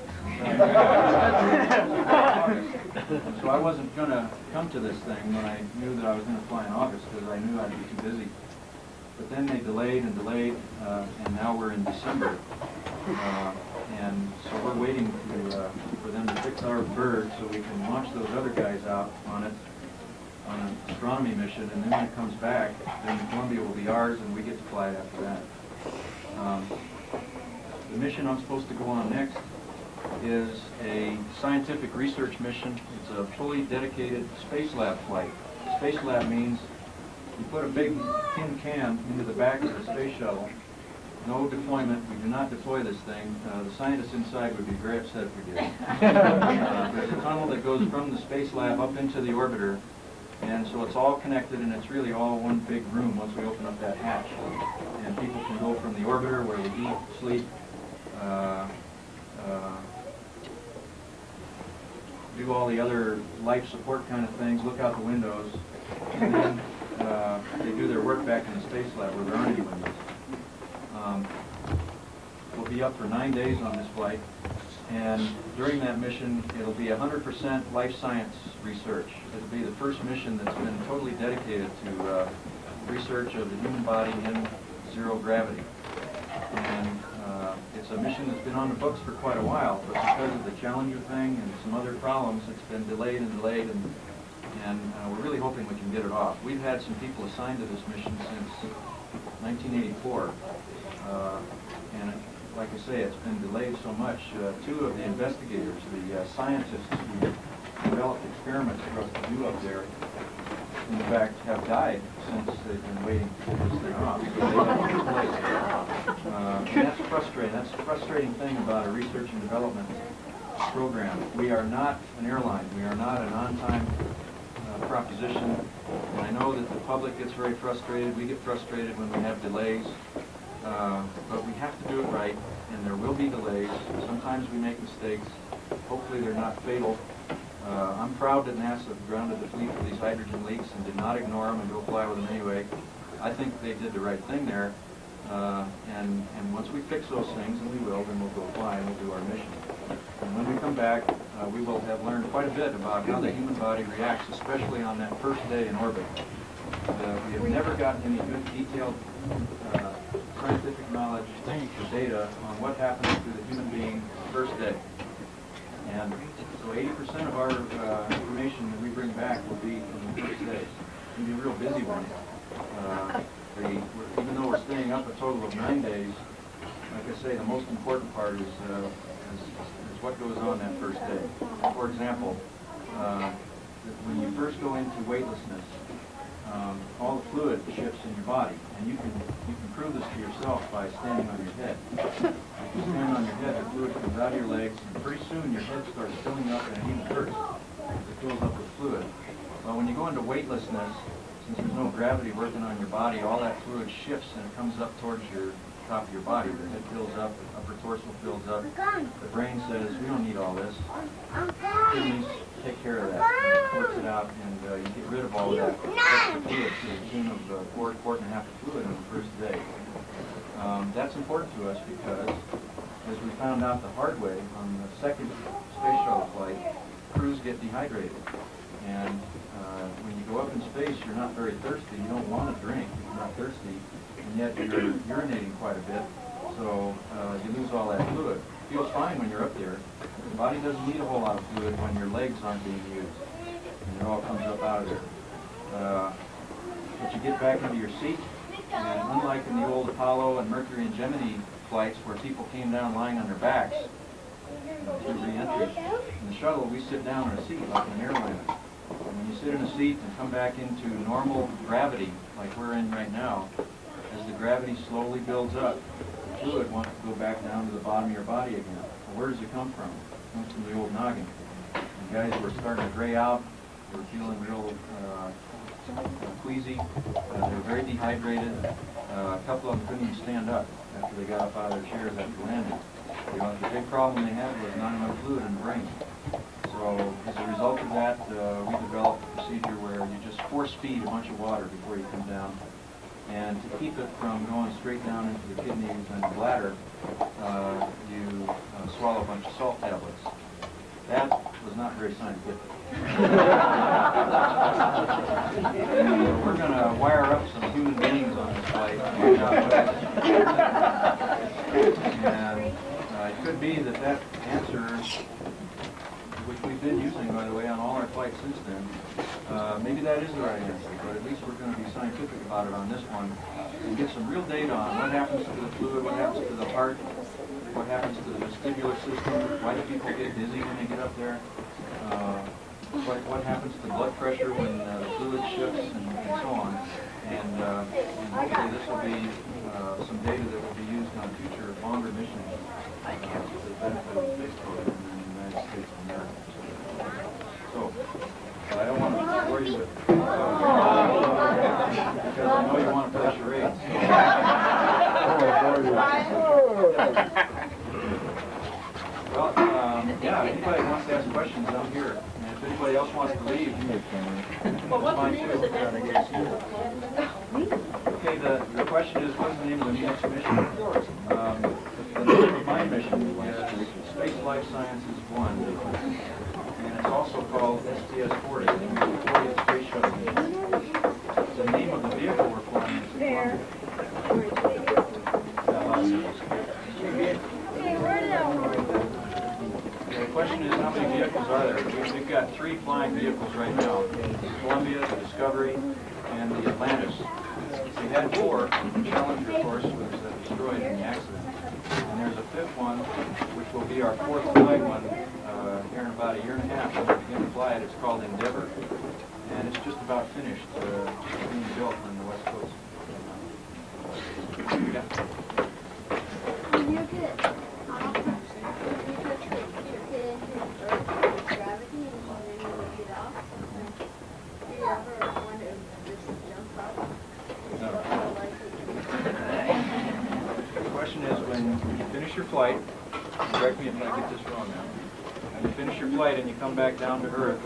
So I wasn't going to come to this thing when I knew that I was going to fly in August because I knew I'd be too busy. But then they delayed and delayed, and now we're in December. And so we're waiting for them to fix our bird so we can launch those other guys out on it on an astronomy mission, and then when it comes back, then Columbia will be ours and we get to fly it after that. The mission I'm supposed to go on next is a scientific research mission. It's a fully dedicated space lab flight. Space lab means you put a big tin can into the back of the space shuttle. No deployment. We do not deploy this thing. The scientists inside would be very upset if we did. There's a tunnel that goes from the space lab up into the orbiter, and so it's all connected, and it's really all one big room once we open up that hatch. And people can go from the orbiter where we eat, sleep, do all the other life support kind of things, look out the windows, and then they do their work back in the space lab where there aren't any windows. We'll be up for 9 days on this flight, and during that mission it'll be 100% life science research. It'll be the first mission that's been totally dedicated to research of the human body in zero gravity. And it's a mission that's been on the books for quite a while, but because of the Challenger thing and some other problems, it's been delayed and delayed, and we're really hoping we can get it off. We've had some people assigned to this mission since 1984, and like I say, it's been delayed so much. Two of the investigators, the scientists who developed experiments for us to do up there, in fact, have died since they've been waiting to get this thing off. So they have been replaced. And that's frustrating. That's the frustrating thing about a research and development program. We are not an airline. We are not an on-time proposition. And I know that the public gets very frustrated. We get frustrated when we have delays. But we have to do it right, and there will be delays. Sometimes we make mistakes. Hopefully they're not fatal. I'm proud that NASA grounded the fleet for these hydrogen leaks and did not ignore them and go fly with them anyway. I think they did the right thing there. And once we fix those things, and we will, then we'll go fly and we'll do our mission. And when we come back, we will have learned quite a bit about how the human body reacts, especially on that first day in orbit. We have never gotten any good detailed scientific knowledge or data on what happens to the human being the first day. And so 80% of our information that we bring back will be from the first day. It'll be a real busy one. Even though we're staying up a total of 9 days, like I say, the most important part is what goes on that first day. For example, when you first go into weightlessness, all the fluid shifts in your body, and you can prove this to yourself by standing on your head. If you stand on your head, the fluid comes out of your legs, and pretty soon your head starts filling up, and it even hurts because it fills up with fluid. Well, when you go into weightlessness, since there's no gravity working on your body, all that fluid shifts and it comes up towards your top of your body. The head fills up, the upper torso fills up. The brain says, we don't need all this. Kidneys take care of that. And it works it out, and you get rid of all of that extra fluid to the tune of quart and a half of fluid on the first day. That's important to us because, as we found out the hard way on the second space shuttle flight, crews get dehydrated. And when you go up in space, you're not very thirsty. You don't want to drink if you're not thirsty, and yet you're urinating quite a bit, so you lose all that fluid. It feels fine when you're up there. The body doesn't need a whole lot of fluid when your legs aren't being used, and it all comes up out of there. But you get back into your seat, and unlike in the old Apollo and Mercury and Gemini flights where people came down lying on their backs, to re-entry. In the shuttle, we sit down in a seat like an airliner. And when you sit in a seat and come back into normal gravity, like we're in right now, as the gravity slowly builds up, the fluid wants to go back down to the bottom of your body again. Well, where does it come from? It comes from the old noggin. And guys were starting to gray out. They were feeling real queasy. They were very dehydrated. A couple of them couldn't even stand up after they got up out of their chairs after landing. You know, the big problem they had was not enough fluid in the brain. So as a result of that, we developed a procedure where you just force feed a bunch of water before you come down. And to keep it from going straight down into the kidneys and the bladder, you swallow a bunch of salt tablets. That was not very scientific. We're going to wire up some human beings on this flight. And it could be that answer, which we've been using, by the way, on all our flights since then, maybe that is the right answer, but at least we're going to be scientific about it on this one and get some real data on what happens to the fluid, what happens to the heart, what happens to the vestibular system, why do people get dizzy when they get up there, what happens to blood pressure when the fluid shifts, and so on. And hopefully this will be some data that will be used on future longer missions for the benefit of the space program in the United States of America. So, I don't want to bore you with because I know you want to play charades. Well, yeah, anybody wants to ask questions, I'm here. And if anybody else wants to leave, that's fine too. Okay, the question is, what's the name of the next mission? The name of my mission is Space Life Sciences 1. And it's also called STS-40, the 40th Space Shuttle mission. The name of the vehicle we're flying is the question is, how many vehicles are there? We've got 3 flying vehicles right now. The Columbia, the Discovery, and the Atlantis. We had 4. The Challenger, of course, was destroyed in the accident. And there's a 5th one, which will be our 4th flying one here in about a year and a half. When we begin to fly it, it's called Endeavor. And it's just about finished, being built on the West Coast. Yeah. When you get gravity and then you get off, do you ever want to just jump up? The question is, when you finish your flight, correct me if I get this wrong now, when you finish your flight and you come back down to Earth,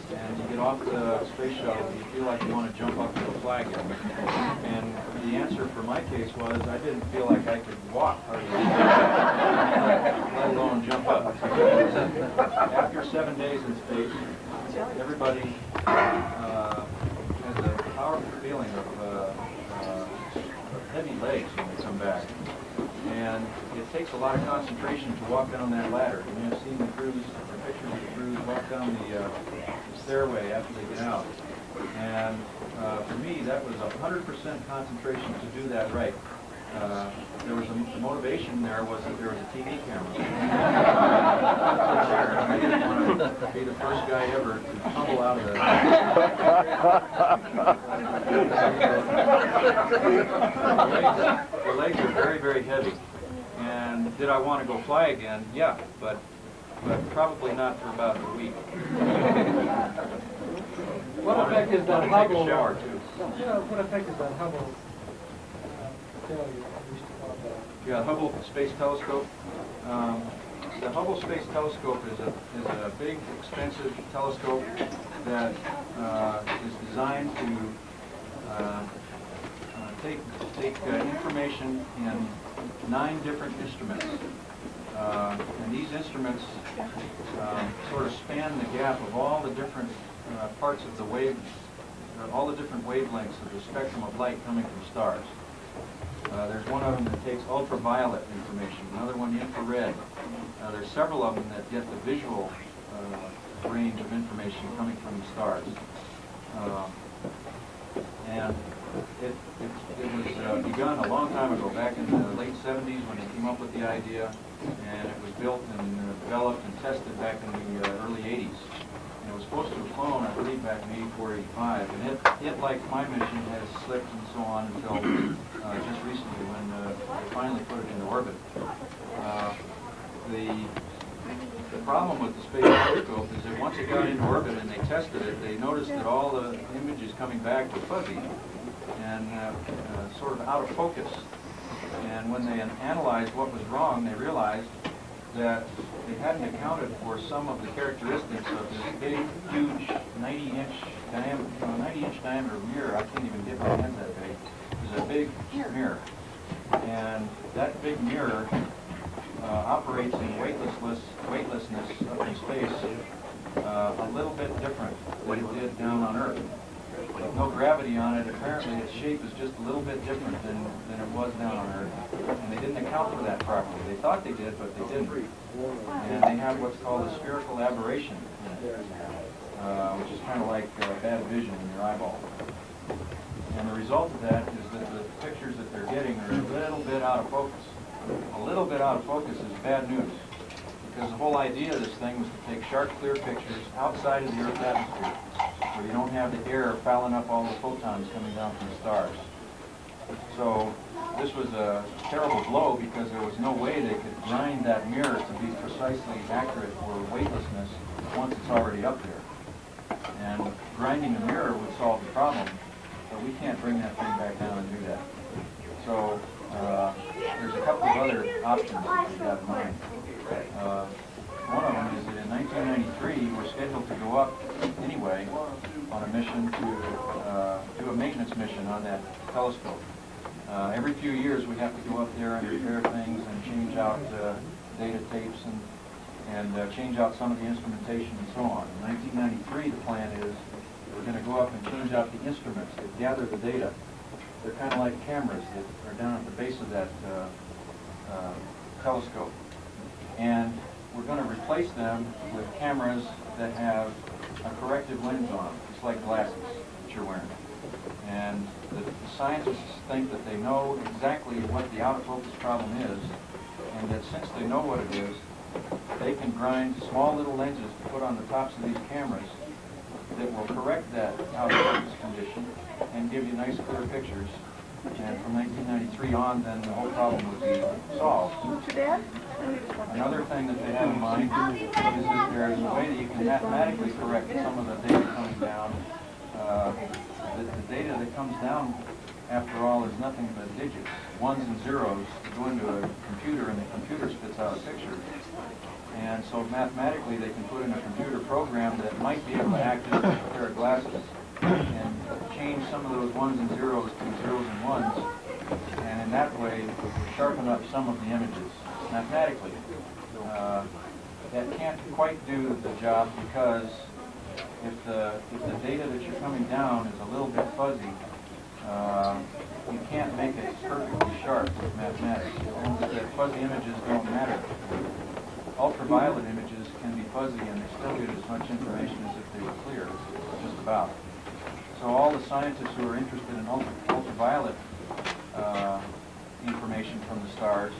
and you get off the space shuttle, you feel like you want to jump up to the flag again. And the answer for my case was, I didn't feel like I could walk hardly, let alone jump up. After 7 days in space, everybody has a powerful feeling of heavy legs when they come back. And it takes a lot of concentration to walk down that ladder. You may have seen the crews, the pictures of the crews walk down the stairway after they get out. And for me, that was 100% concentration to do that right. There was the motivation there was that there was a TV camera. I didn't want to be the first guy ever to tumble out of the The legs are very, very heavy. And did I want to go fly again? Yeah, but probably not for about a week. What effect is that Hubble? Shower too. What effect is that Hubble failure? Yeah, Hubble Space Telescope. The Hubble Space Telescope is a big, expensive telescope that is designed to take information in 9 different instruments. And these instruments sort of span the gap of all the different parts of the wave, all the different wavelengths of the spectrum of light coming from stars. There's one of them that takes ultraviolet information, another one infrared. There's several of them that get the visual range of information coming from the stars. And it was begun a long time ago, back in the late 70s when they came up with the idea, and it was built and developed and tested back in the early 80s. And it was supposed to have flown, I believe, back in 84, 85, and it like my mission, has slipped and so on until just recently when they finally put it into orbit. The problem with the space telescope is that once it got into orbit and they tested it, they noticed that all the images coming back were fuzzy and sort of out of focus. And when they analyzed what was wrong, they realized that they hadn't accounted for some of the characteristics of this big, huge 90-inch diameter mirror. I can't even get my hands that big. It was a big mirror. And that big mirror operates in weightlessness up in space a little bit different than it did down on Earth. With no gravity on it, apparently its shape is just a little bit different than it was down on Earth. And they didn't account for that properly. They thought they did, but they didn't. And they have what's called a spherical aberration in it, which is kind of like bad vision in your eyeball. And the result of that is that the pictures that they're getting are a little bit out of focus. A little bit out of focus is bad news, because the whole idea of this thing was to take sharp, clear pictures outside of the Earth's atmosphere, where you don't have the air fouling up all the photons coming down from the stars. So this was a terrible blow, because there was no way they could grind that mirror to be precisely accurate for weightlessness once it's already up there. And grinding the mirror would solve the problem, but we can't bring that thing back down and do that. So there's a couple of other options that we got in mind. One of them is that in 1993, we're scheduled to go up anyway on a mission to do a maintenance mission on that telescope. Every few years we have to go up there and repair things and change out data tapes and change out some of the instrumentation and so on. In 1993, the plan is we're going to go up and change out the instruments that gather the data. They're kind of like cameras that are down at the base of that telescope. And we're going to replace them with cameras that have a corrective lens on them, just like glasses that you're wearing. And the scientists think that they know exactly what the out-of-focus problem is, and that since they know what it is, they can grind small little lenses to put on the tops of these cameras that will correct that out-of-focus condition and give you nice, clear pictures. And from 1993 on, then the whole problem would be solved. Another thing that they have in mind is that there is a way that you can mathematically correct some of the data coming down. The data that comes down, after all, is nothing but digits, ones and zeros, that go into a computer, and the computer spits out a picture. And so mathematically, they can put in a computer program that might be able to act as a pair of glasses and change some of those ones and zeros to zeros and ones, and in that way sharpen up some of the images mathematically. That can't quite do the job, because if the data that you're coming down is a little bit fuzzy, you can't make it perfectly sharp with mathematics. The fuzzy images don't matter. Ultraviolet images can be fuzzy and they still get as much information as if they were clear, just about. So all the scientists who are interested in ultraviolet information from the stars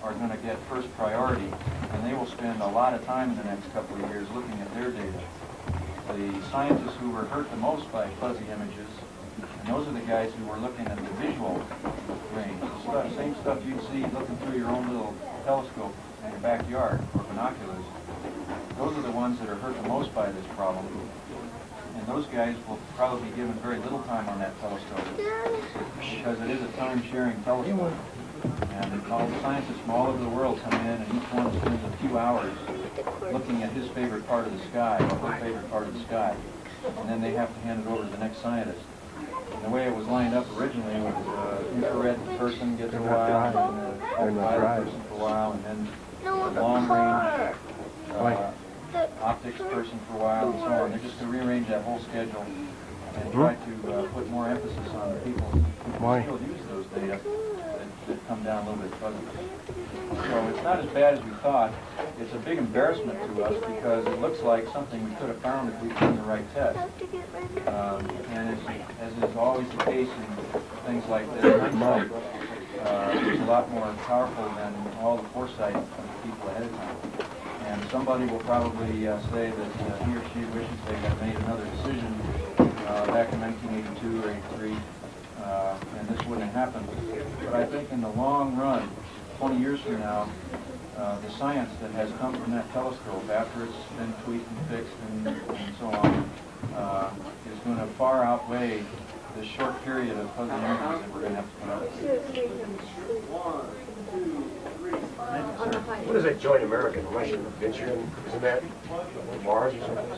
are going to get first priority, and they will spend a lot of time in the next couple of years looking at their data. The scientists who were hurt the most by fuzzy images, and those are the guys who were looking at the visual range, the same stuff you'd see looking through your own little telescope in your backyard or binoculars. Those are the ones that are hurt the most by this problem. And those guys will probably be given very little time on that telescope, because it is a time-sharing telescope. And all the scientists from all over the world come in, and each one spends a few hours looking at his favorite part of the sky, or her favorite part of the sky. And then they have to hand it over to the next scientist. And the way it was lined up originally was infrared person gets a while, and ultraviolet person for a while, and then long-range optics person for a while, and so on. They're just going to rearrange that whole schedule and try to put more emphasis on the people who still use those data that that come down a little bit fuzzy. So it's not as bad as we thought. It's a big embarrassment to us because it looks like something we could have found if we'd done the right test. And as is always the case in things like this, hindsight is a lot more powerful than all the foresight of the people ahead of time. And somebody will probably say that he or she wishes they had made another decision back in 1982 or 83, and this wouldn't have happened. But I think in the long run, 20 years from now, the science that has come from that telescope after it's been tweaked and fixed and so on is going to far outweigh the short period of fuzzy images that we're going to have to put up with. What is that joint American-Russian venture? Isn't that Mars or something?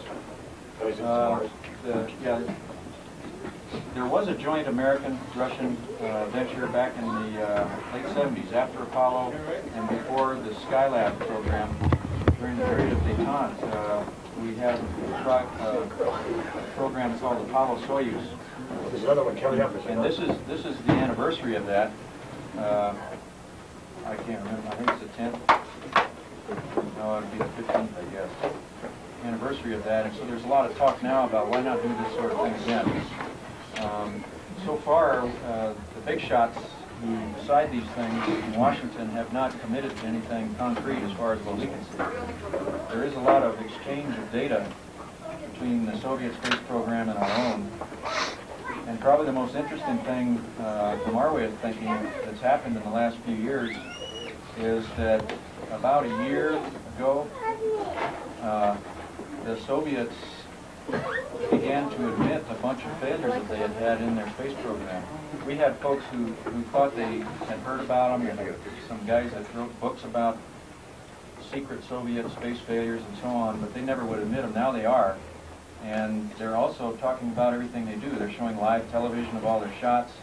Or is it Mars? There was a joint American-Russian venture back in the late 70s, after Apollo and before the Skylab program. During the period of détente, we had a program called Apollo-Soyuz. There's another one coming up. And this is the anniversary of that. I can't remember. I think it's the 10th. No, it'd be the 15th, I guess. Anniversary of that. And so there's a lot of talk now about why not do this sort of thing again. So far, the big shots who decide these things in Washington have not committed to anything concrete as far as what we can see. There is a lot of exchange of data between the Soviet space program and our own. And probably the most interesting thing from our way of thinking that's happened in the last few years is that about a year ago, the Soviets began to admit a bunch of failures that they had had in their space program. We had folks who thought they had heard about them, and some guys that wrote books about secret Soviet space failures and so on, but they never would admit them. Now they are. And they're also talking about everything they do. They're showing live television of all their shots.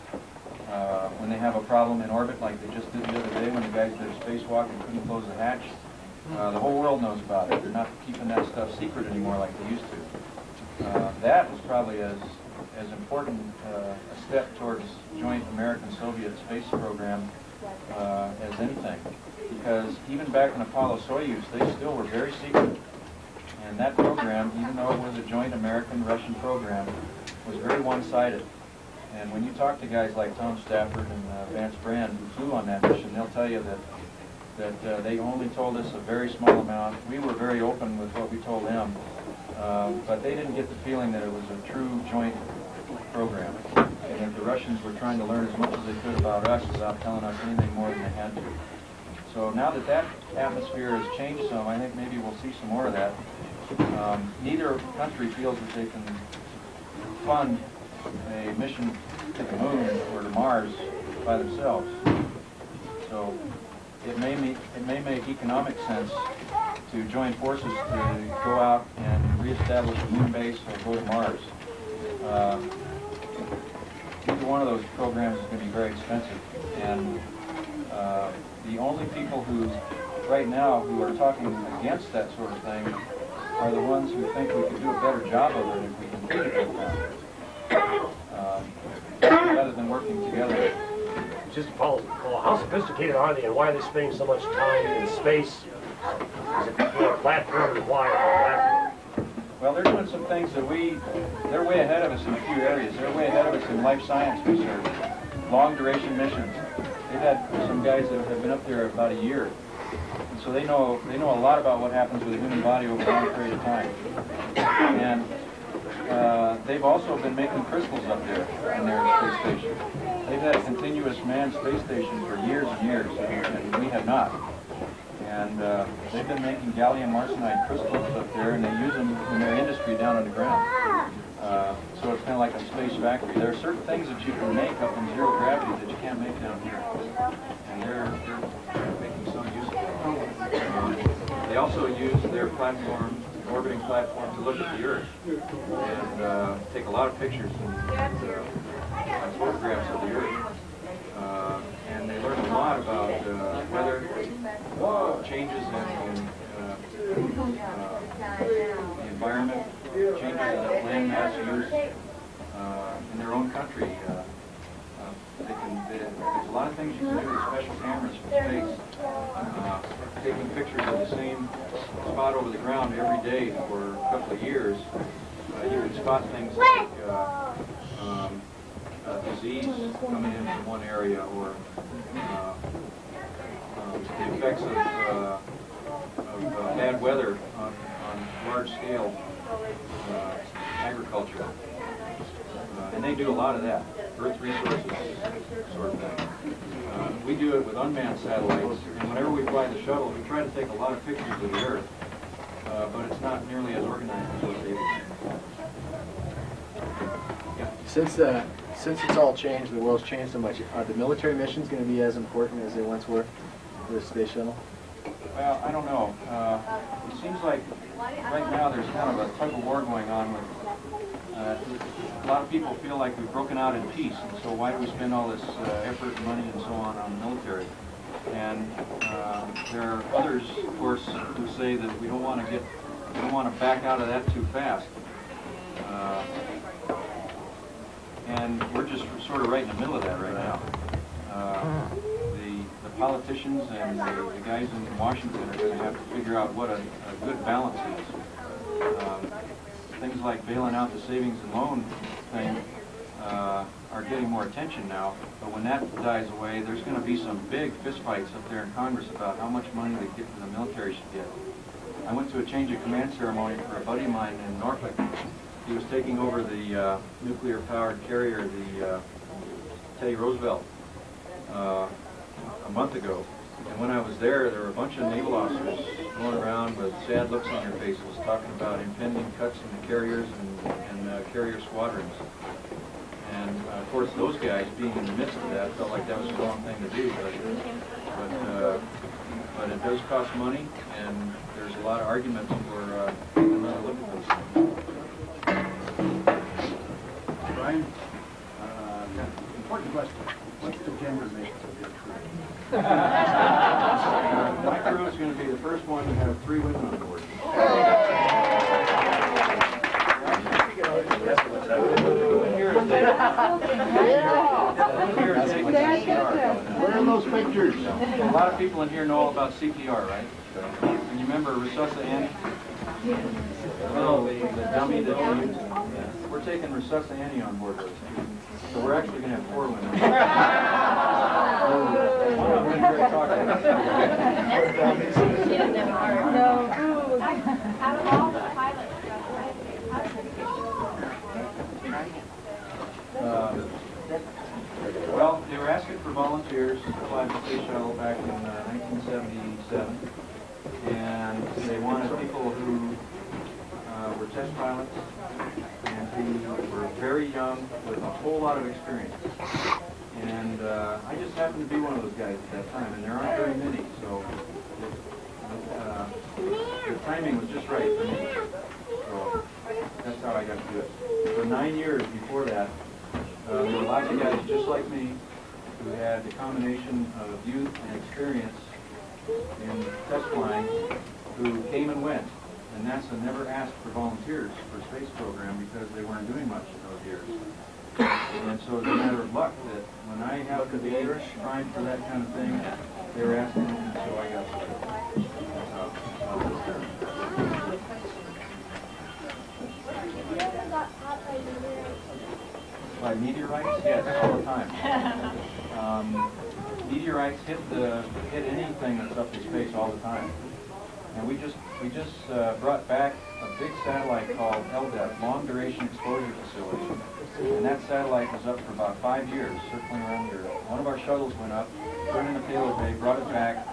When they have a problem in orbit, like they just did the other day when the guys did a spacewalk and couldn't close the hatch, the whole world knows about it. They're not keeping that stuff secret anymore like they used to. That is probably as important a step towards joint American-Soviet space program as anything. Because even back in Apollo-Soyuz, they still were very secret. And that program, even though it was a joint American-Russian program, was very one-sided. And when you talk to guys like Tom Stafford and Vance Brand, who flew on that mission, they'll tell you that they only told us a very small amount. We were very open with what we told them, but they didn't get the feeling that it was a true joint program, and that the Russians were trying to learn as much as they could about us without telling us anything more than they had to. So now that that atmosphere has changed some, I think maybe we'll see some more of that. Neither country feels that they can fund a mission to the moon or to Mars by themselves. So it may make economic sense to join forces to go out and reestablish a moon base or go to Mars. Either one of those programs is going to be very expensive, and the only people who, right now, who are talking against that sort of thing are the ones who think we could do a better job of it if we competed with them, rather than working together. Just Paul, how sophisticated are they, and why are they spending so much time in space? Is it a platform, and why? Well, they're doing some things that they're way ahead of us in a few areas. They're way ahead of us in life science research, long duration missions. They've had some guys that have been up there about a year. And so they know a lot about what happens with the human body over a long period of time. And they've also been making crystals up there in their space station. They've had a continuous manned space station for years and years, and we have not. And they've been making gallium arsenide crystals up there, and they use them in their industry down on the ground. So it's kind of like a space factory. There are certain things that you can make up in zero gravity that you can't make down here. And they're making some use of it. They also use their platform, orbiting platform, to look at the Earth and take a lot of pictures and photographs of the Earth. And they learn a lot about weather changes in the environment, changes in land mass use in their own country. They can And there's a lot of things you can do with special cameras for space. Taking pictures of the same spot over the ground every day for a couple of years, you can spot things like disease coming in from one area, or the effects of bad weather on large-scale agriculture. And they do a lot of that, Earth resources sort of thing. We do it with unmanned satellites, and whenever we fly the shuttle, we try to take a lot of pictures of the Earth, but it's not nearly as organized as what they do. Since it's all changed, the world's changed so much, are the military missions going to be as important as they once were for the space shuttle? Well, I don't know. It seems like right now there's kind of a tug of war going on with a lot of people feel like we've broken out in peace, and so why do we spend all this effort and money and so on the military? And there are others, of course, who say that we don't want to back out of that too fast. And we're just sort of right in the middle of that right now. The politicians and the guys in Washington are going to have to figure out what a good balance is. Things like bailing out the savings and loan thing are getting more attention now, but when that dies away, there's going to be some big fistfights up there in Congress about how much money the military should get. I went to a change of command ceremony for a buddy of mine in Norfolk. He was taking over the nuclear-powered carrier, the Teddy Roosevelt, a month ago. And when I was there were a bunch of naval officers going around with sad looks on their faces, talking about impending cuts in the carriers and carrier squadrons. And of course, those guys, being in the midst of that, felt like that was the wrong thing to do. But it does cost money, and there's a lot of arguments for taking another look at those things. Brian, important question. What's the gender mix of your crew? My crew is going to be the first one to have 3 women on board. Where are those pictures? A lot of people in here know all about CPR, right? And you remember Resusci Annie? Oh, the dummy that we used. We're taking Resusci Annie on board with us. So we're actually going to have 4 women. One of them is very talkative. Out of all the pilots, Well, they were asking for volunteers to fly the space shuttle back in 1977, and they wanted people who were test pilots and who were very young with a whole lot of experience. And I just happened to be one of those guys at that time, and there aren't very many, so the timing was just right for me. So that's how I got to do it. For 9 years before that, there were lots of guys just like me who had the combination of youth and experience in test flying who came and went. And NASA never asked for volunteers for a space program because they weren't doing much in those years. And so it's a matter of luck that when I happened to be primed for that kind of thing, they were asking, and so I got to do it. That's how By meteorites? Yes, all the time. Meteorites hit anything that's up in space all the time. And we just brought back a big satellite called LDEF, Long Duration Exposure Facility. And that satellite was up for about 5 years, circling around the Earth. One of our shuttles went up, put it in a payload bay, brought it back,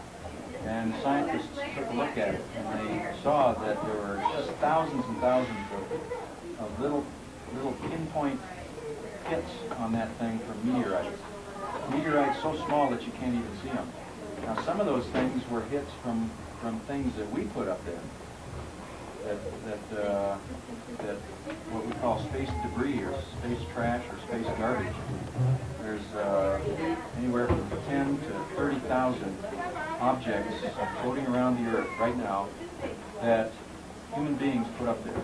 and scientists took a look at it. And they saw that there were just thousands and thousands of little pinpoint hits on that thing from meteorites. Meteorites so small that you can't even see them. Now, some of those things were hits from things that we put up there, that what we call space debris or space trash or space garbage. There's anywhere from 10 to 30,000 objects floating around the Earth right now that human beings put up there.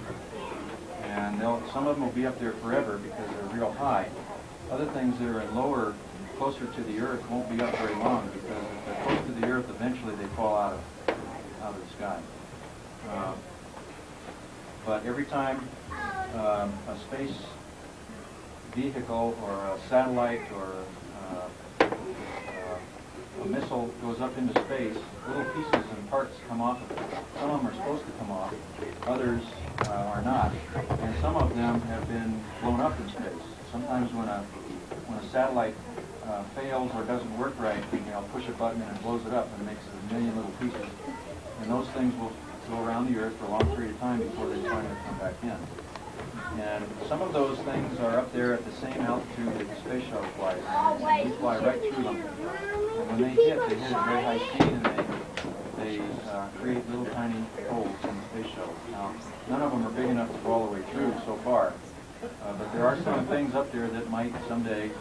And some of them will be up there forever because they're real high. Other things that are in lower closer to the Earth won't be up very long, because if they're close to the Earth, eventually they fall out of the sky. But every time a space vehicle or a satellite or a missile goes up into space, little pieces and parts come off of it. Some of them are supposed to come off, others are not, and some of them have been blown up in space. Sometimes when a satellite fails or doesn't work right, they'll push a button and it blows it up and it makes a million little pieces. And those things will go around the Earth for a long period of time before they finally come back in. And some of those things are up there at the same altitude that the space shuttle flies. And we fly right through them. And when they hit at very high speed, and they create little tiny holes in the space shuttle. Now, none of them are big enough to go all the way through so far. But there are some things up there that might someday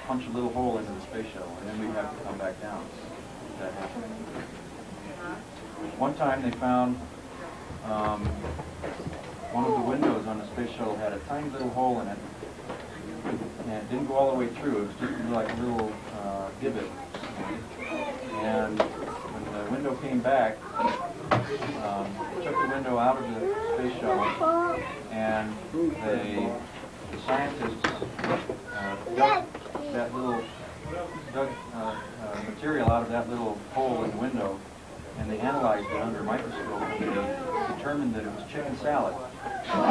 punch a little hole into the space shuttle, and then we'd have to come back down if that happened. One time they found one of the windows on the space shuttle had a tiny little hole in it, and it didn't go all the way through. It was just like a little divot. And when the window came back, they took the window out of the space shuttle, and the scientists dug material out of that little hole in the window, and they analyzed it under a microscope, and they determined that it was chicken salad. And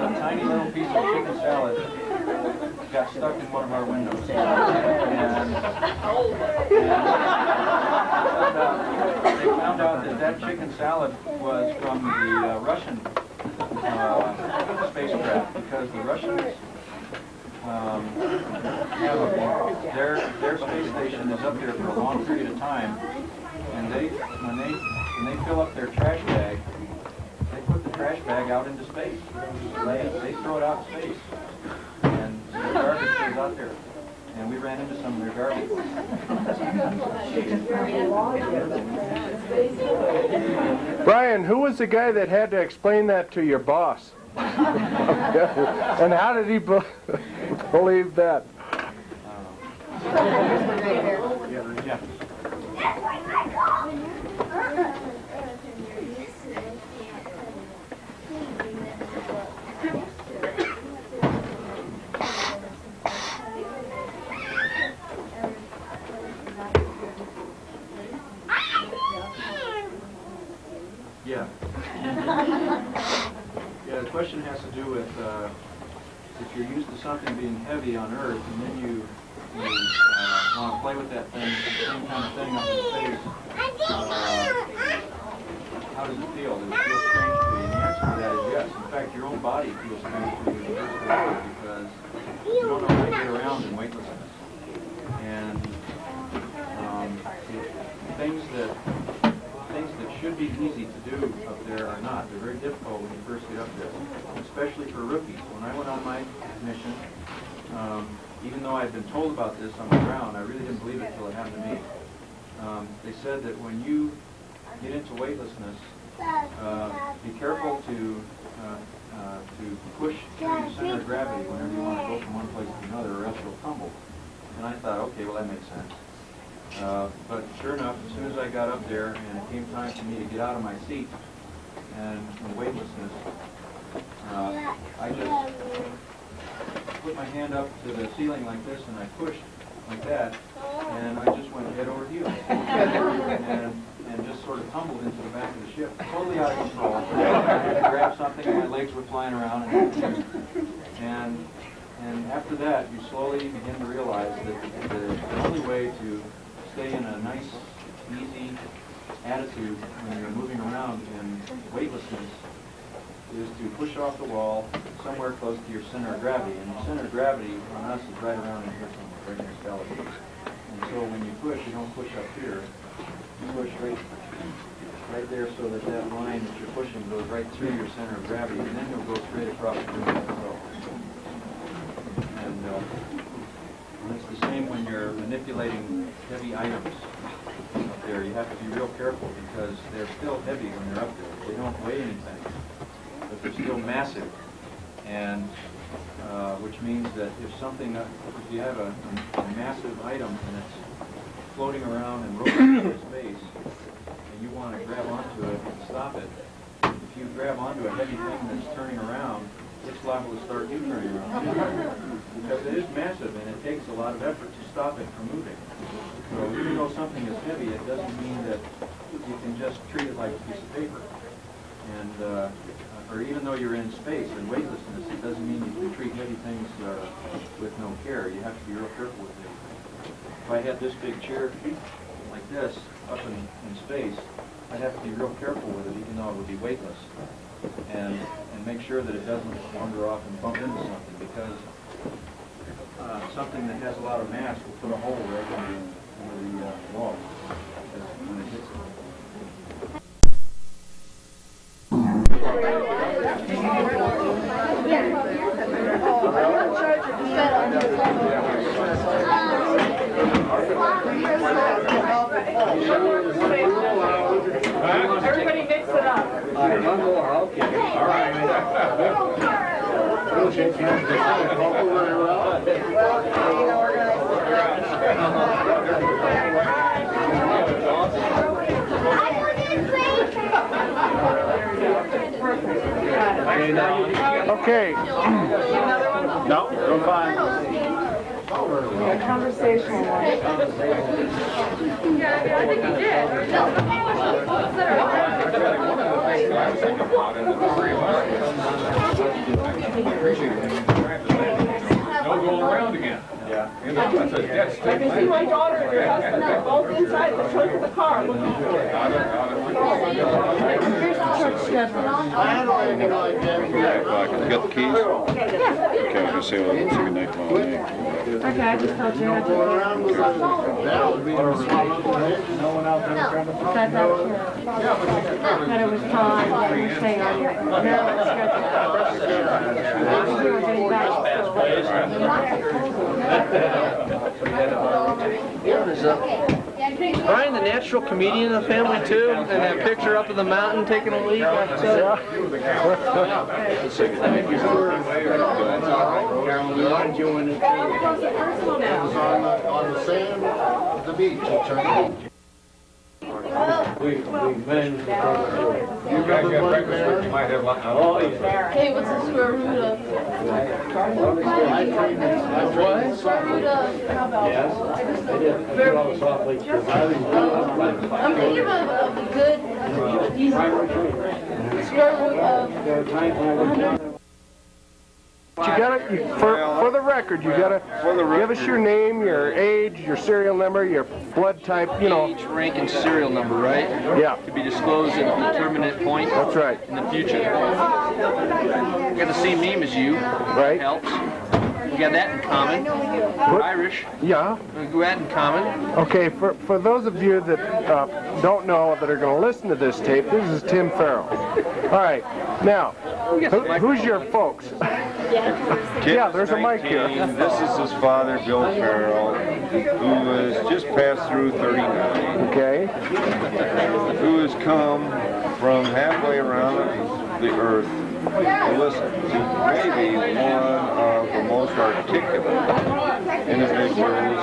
a tiny little piece of chicken salad got stuck in one of our windows. And they found out that that chicken salad was from the Russian spacecraft, because the Russians have their space station is up there for a long period of time, and when they fill up their trash bag, they put the trash bag out into space. They throw it out in space, and the garbage stays out there. And we ran into some of their garbage. Brian, who was the guy that had to explain that to your boss? And how did he believe that? Yeah. Yeah. Yeah, the question has to do with if you're used to something being heavy on Earth, and then you want to play with that thing, the same kind of thing up in space, how does it feel? Does it feel strange to you? And the answer to that is yes. In fact, your own body feels strange to you in the first place, because you don't know how to get around in weightlessness. And things that should be easy to do up there are not. They're very difficult when you first get up there, especially for rookies. When I went on my mission, even though I'd been told about this on the ground, I really didn't believe it until it happened to me. They said that when you get into weightlessness, be careful to push through your center of gravity whenever you want to go from one place to another, or else you'll tumble. And I thought, okay, well, that makes sense. But sure enough, as soon as I got up there and it came time for me to get out of my seat and in weightlessness, I just put my hand up to the ceiling like this, and I pushed like that, and I just went head over heels and just sort of tumbled into the back of the ship, totally out of control. I had to grab something, and my legs were flying around, and after that, you slowly begin to realize that the only way to stay in a nice, easy attitude when you're moving around in weightlessness is to push off the wall somewhere close to your center of gravity. And the center of gravity on us is right around in here somewhere, right in your skeleton. And so when you push, you don't push up here. You push right there, so that line that you're pushing goes right through your center of gravity, and then you'll go straight across the room like so. And it's the same when you're manipulating heavy items up there. You have to be real careful, because they're still heavy when they're up there. They don't weigh anything, but they're still massive. and which means that if something, if you have a massive item and it's floating around and rotating in space, and you want to grab onto it and stop it, if you grab onto a heavy thing that's turning around, it's liable to start you turning around. Because it is massive and it takes a lot of effort to stop it from moving. So even though something is heavy, it doesn't mean that you can just treat it like a piece of paper. And or even though you're in space and weightlessness, it doesn't mean you can treat heavy things with no care. You have to be real careful with it. If I had this big chair like this up in space, I'd have to be real careful with it, even though it would be weightless, and make sure that it doesn't wander off and bump into something, because something that has a lot of mass will put a hole right in the wall when it hits it. Everybody mix it up. Okay, all right. Okay. No, we're fine. A conversational one. Yeah, I think you did. No going around again. Yeah. I can see my daughter and your husband, they're both inside the trunk of the car looking for it. Here's the church schedule. I don't know anything like that. You got the keys? Okay, I was gonna say, well, it's a good night tomorrow night. Okay, I just told you. Going around with that would be No one out there trying to That it was time that we stay on Maryland schedule. We were getting back Brian, the natural comedian of the family too, and that picture up in the mountain taking a leak. on the sand of the beach. We men. You guys got breakfast with you might have lunch. Oh, yeah. Hey, what's the square root of? Square root of, how about? Yes, I did. I'm thinking of a good, easy square root of. You gotta, for the record, you gotta give us your name, your age, your serial number, your blood type, you know. Age, rank, and serial number, right? Yeah. To be disclosed at a determinate point. That's right. In the future. I got the same name as you. Right. Helps. We got that in common. We're Irish. Yeah. We got that in common. Okay, for those of you that don't know, that are going to listen to this tape, this is Tim Farrell. All right, now, who's your folks? Yeah, there's a mic here. This is his father, Bill Farrell, who has just passed through 39. Okay. Who has come from halfway around the earth to listen to maybe one of the most articulate individuals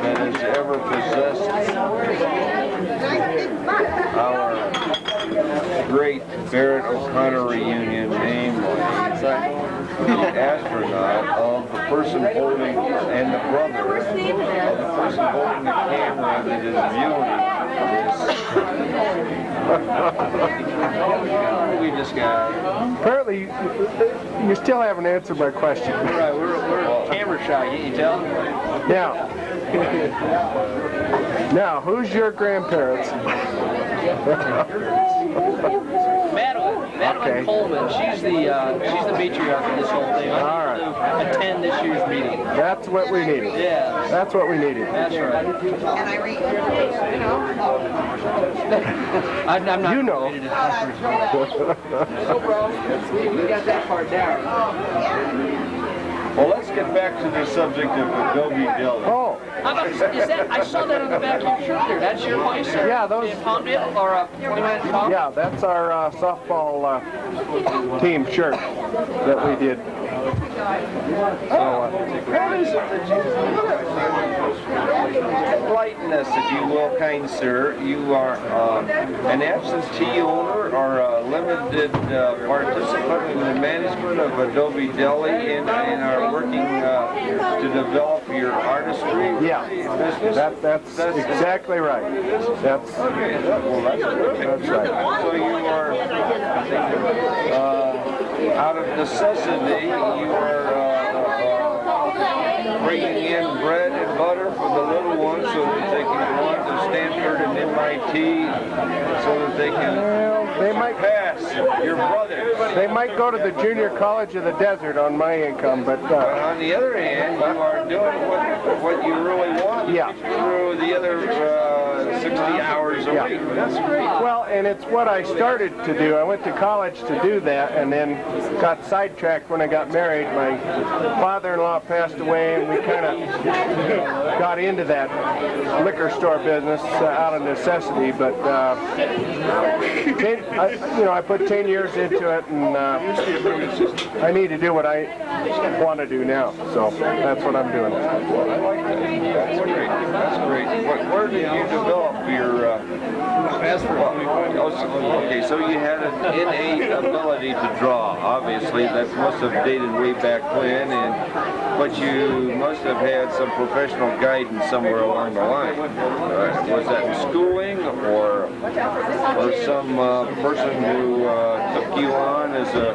that has ever possessed our great Barrett O'Connor reunion, namely the astronaut of the person holding, and the brother of the person holding the camera that is viewing Believe this guy. Apparently, you still haven't answered my question. Right, we're camera shy, can't you tell? Now, who's your grandparents? Madeline Coleman. She's the matriarch of this whole thing. I need to attend this year's meeting. That's what we needed. Yeah. That's what we needed. That's right. And I read. I'm not. You know. We got that part down. Well, let's get back to the subject of Adobe Deli. Oh. How about, is that, I saw that on the back of your shirt there. That's your place, sir? Yeah, those. In Palmdale or 29 Palm? Yeah, that's our softball team shirt that we did. What is it that you politeness, if you will, kind sir? You are an absentee owner or a limited participant in the management of Adobe Deli and are working to develop your artistry business? That's exactly right. That's okay. Well, that's terrific. That's right. So you are out of necessity, you are bringing in bread and butter for the little ones so that they can go on to Stanford and MIT so that they can pass your brothers. They might go to the Junior College of the Desert on my income, but on the other hand, you are doing what you really want through the other 60 hours a week. That's great. Well, and it's what I started to do. I went to college to do that and then got sidetracked when I got married. My father-in-law passed away and we kind of got into that liquor store business out of necessity, but I put 10 years into it and I need to do what I want to do now, so that's what I'm doing. I like that. That's great. That's great. Where did you develop your okay, so you had an innate ability to draw. Obviously, that must have dated way back when, but you must have had some professional guidance somewhere along the line. Was that in schooling or some person who took you on as a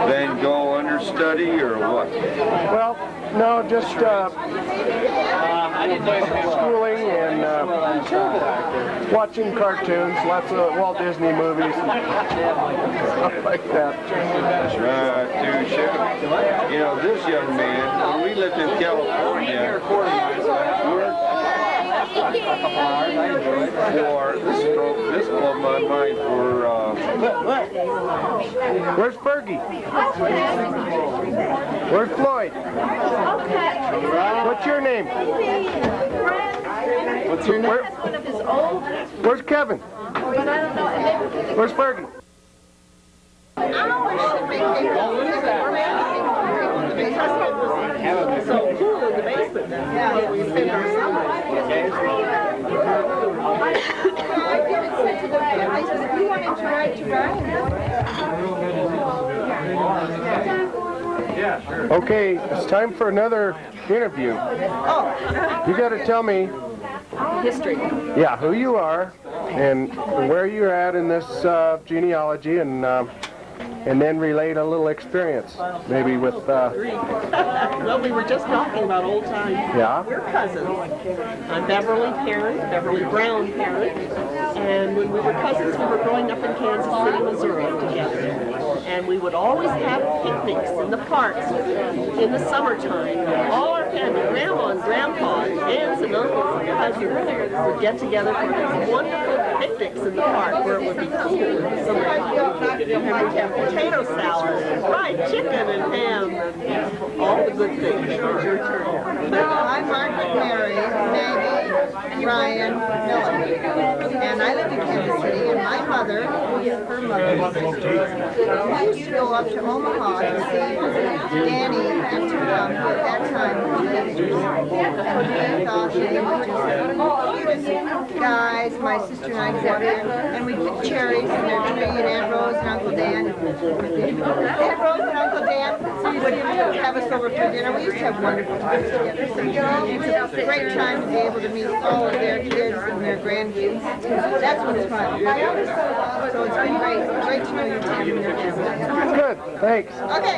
Van Gogh understudy or what? Well, no, just schooling and watching cartoons, lots of Walt Disney movies, stuff like that. You know, this young man, when we lived in California, this blew my mind for where's Fergie? Where's Floyd? What's your name? What's your name? Where's Kevin? Where's Fergie? So cool in the basement. Yeah, we spend our summer. I give it to the I said, if you wanted to write to Ryan. Okay, it's time for another interview. You got to tell me History. Yeah, who you are and where you're at in this genealogy, and then relate a little experience, maybe with. Well, we were just talking about old times. Yeah. We're cousins. I'm Beverly Parent, Beverly Brown Parent, and when we were cousins, we were growing up in Kansas City, Missouri together. And we would always have picnics in the parks in the summertime. All our family, Grandma and Grandpa, aunts and uncles and cousins would get together for these wonderful picnics in the park where it would be cool in the summertime. And we'd have potato salad and fried chicken and ham and all the good things. Your turn. I'm Margaret Mary, Maggie, Ryan, Miller. And I lived in Kansas City, and my mother, her mother's sister, we used to go up to Omaha to see Danny and Tom, who at that time were sisters. And we thought they were just the cutest guys. My sister and I go up there, and we pick cherries in their tree, and Aunt Rose and Uncle Dan. Aunt Rose and Uncle Dan would have us over for dinner. We used to have wonderful times together. It's a great time to be able to meet all of their kids and their grandkids. That's what's fun. So it's been great to know your family and your family. Good, thanks. Okay.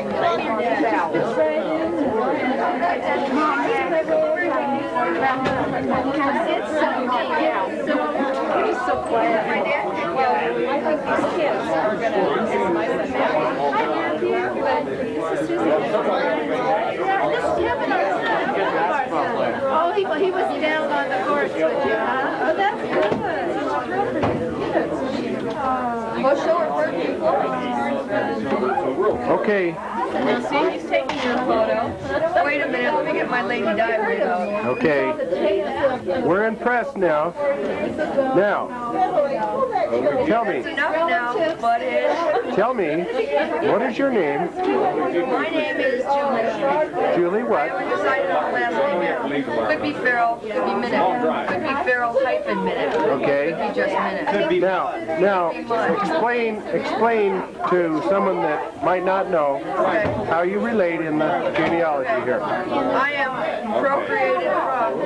So quiet right there. Well, I think these kids are going to Oh, he was down on the course with you, huh? Oh, that's good. Well, show her Okay, Now see, he's taking your photo. Wait a minute, let me get my lady diary out. Okay. We're in press now. Now, tell me. That's enough now, butthead. Tell me, what is your name? My name is Julie. Julie what? I haven't decided on the last name yet. Could be Farrell, could be Minute. Could be Farrell hyphen Minute. Okay. Could be just Minute. Now, explain to someone that might not know how you relate in the genealogy here. I am procreated from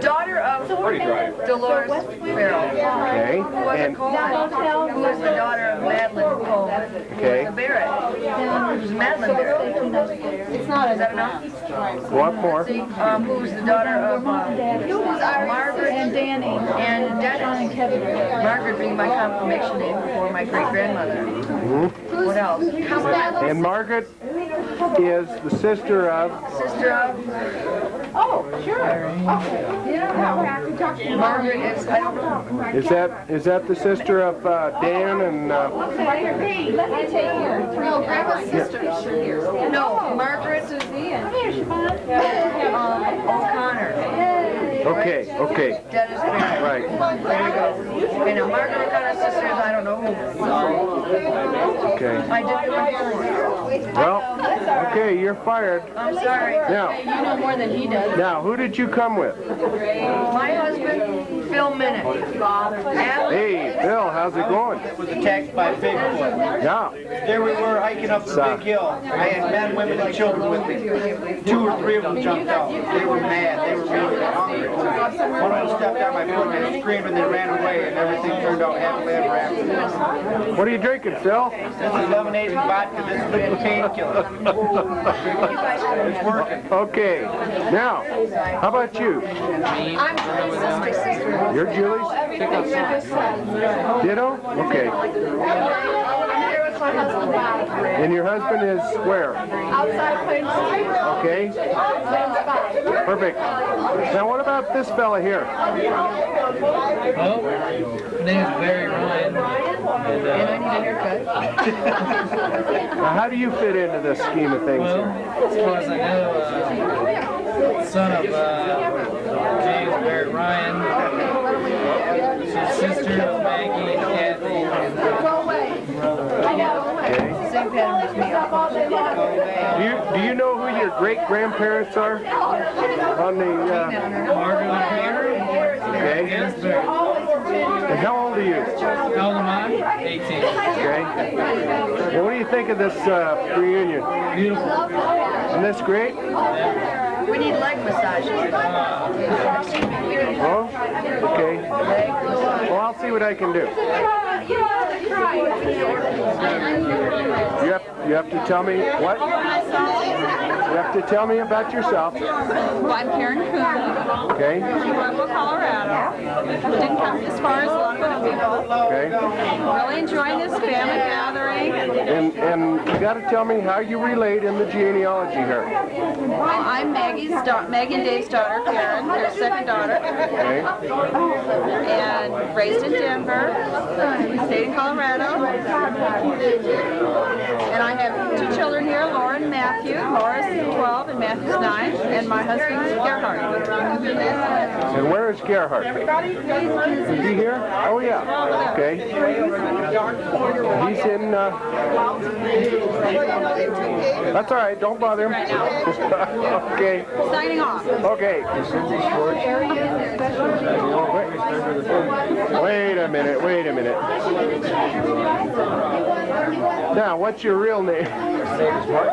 daughter of Dolores Farrell. Okay. Who was a Coleman, who was the daughter of Madeline Coleman, Okay. who was a Barrett. Who's Madeline Barrett. Is that enough? Go up more. See, who was the daughter of Margaret and Danny and Dennis. Margaret being my confirmation name before my great-grandmother. What else? And Margaret is the sister of? Oh, sure. Margaret is, I don't know. Is that the sister of Dan and? Let me take your. No, Grandma's sister. No, Margaret O'Connor. Okay. Dennis Barrett. Right. There you go. Okay, now Margaret O'Connor's sisters, I don't know who. Okay. I did do my homework. Well, okay, you're fired. I'm sorry. Now, you know more than he does. Now, who did you come with? My husband, Phil Minute. Hey, Phil, how's it going? Was attacked by Bigfoot. Yeah. There we were hiking up the big hill. I had men, women, and children with me. 2 or 3 of them jumped out. They were mad. They were really hungry. One of them stepped on my foot and they screamed and they ran away, and everything turned out happily ever after. What are you drinking, Phil? This is lemonade and vodka. This is liquid painkiller. It's working. Okay. Now, how about you? I'm Julie's my sister. You're Julie's? Ditto? Okay. And your husband is where? Outside playing Okay. Perfect. Now what about this fella here? Well, my name is Barry Ryan. And I need a haircut. Now how do you fit into this scheme of things Well, here? as far as I know, son of James Barry Ryan, sister of Maggie and Kathy. Same pattern as me. Do you know who your great-grandparents are? On the, Margaret O'Connor. Okay. And how old are you? How old am I? 18. Okay. And what do you think of this reunion? Beautiful. Isn't this great? We need leg massages. Oh, okay. Well, I'll see what I can do. You have to tell me what? You have to tell me about yourself. Well, I'm Karen Kuhn. Okay. From Pueblo, Colorado. Didn't come as far as a lot of people. Okay. Really enjoying this family gathering. And you got to tell me how you relate in the genealogy here. Well, I'm Maggie and Dave's daughter, Karen, their second daughter. Okay. And raised in Denver, stayed in Colorado. And I have 2 children here, Laura and Matthew. Laura's 12 and Matthew's 9. And my husband's Gerhard. And where is Gerhard? Is he here? Oh, yeah. Okay. He's in... That's all right. Don't bother him. Okay. Signing off. Okay. Wait a minute. Now, what's your real name? My name is Mark.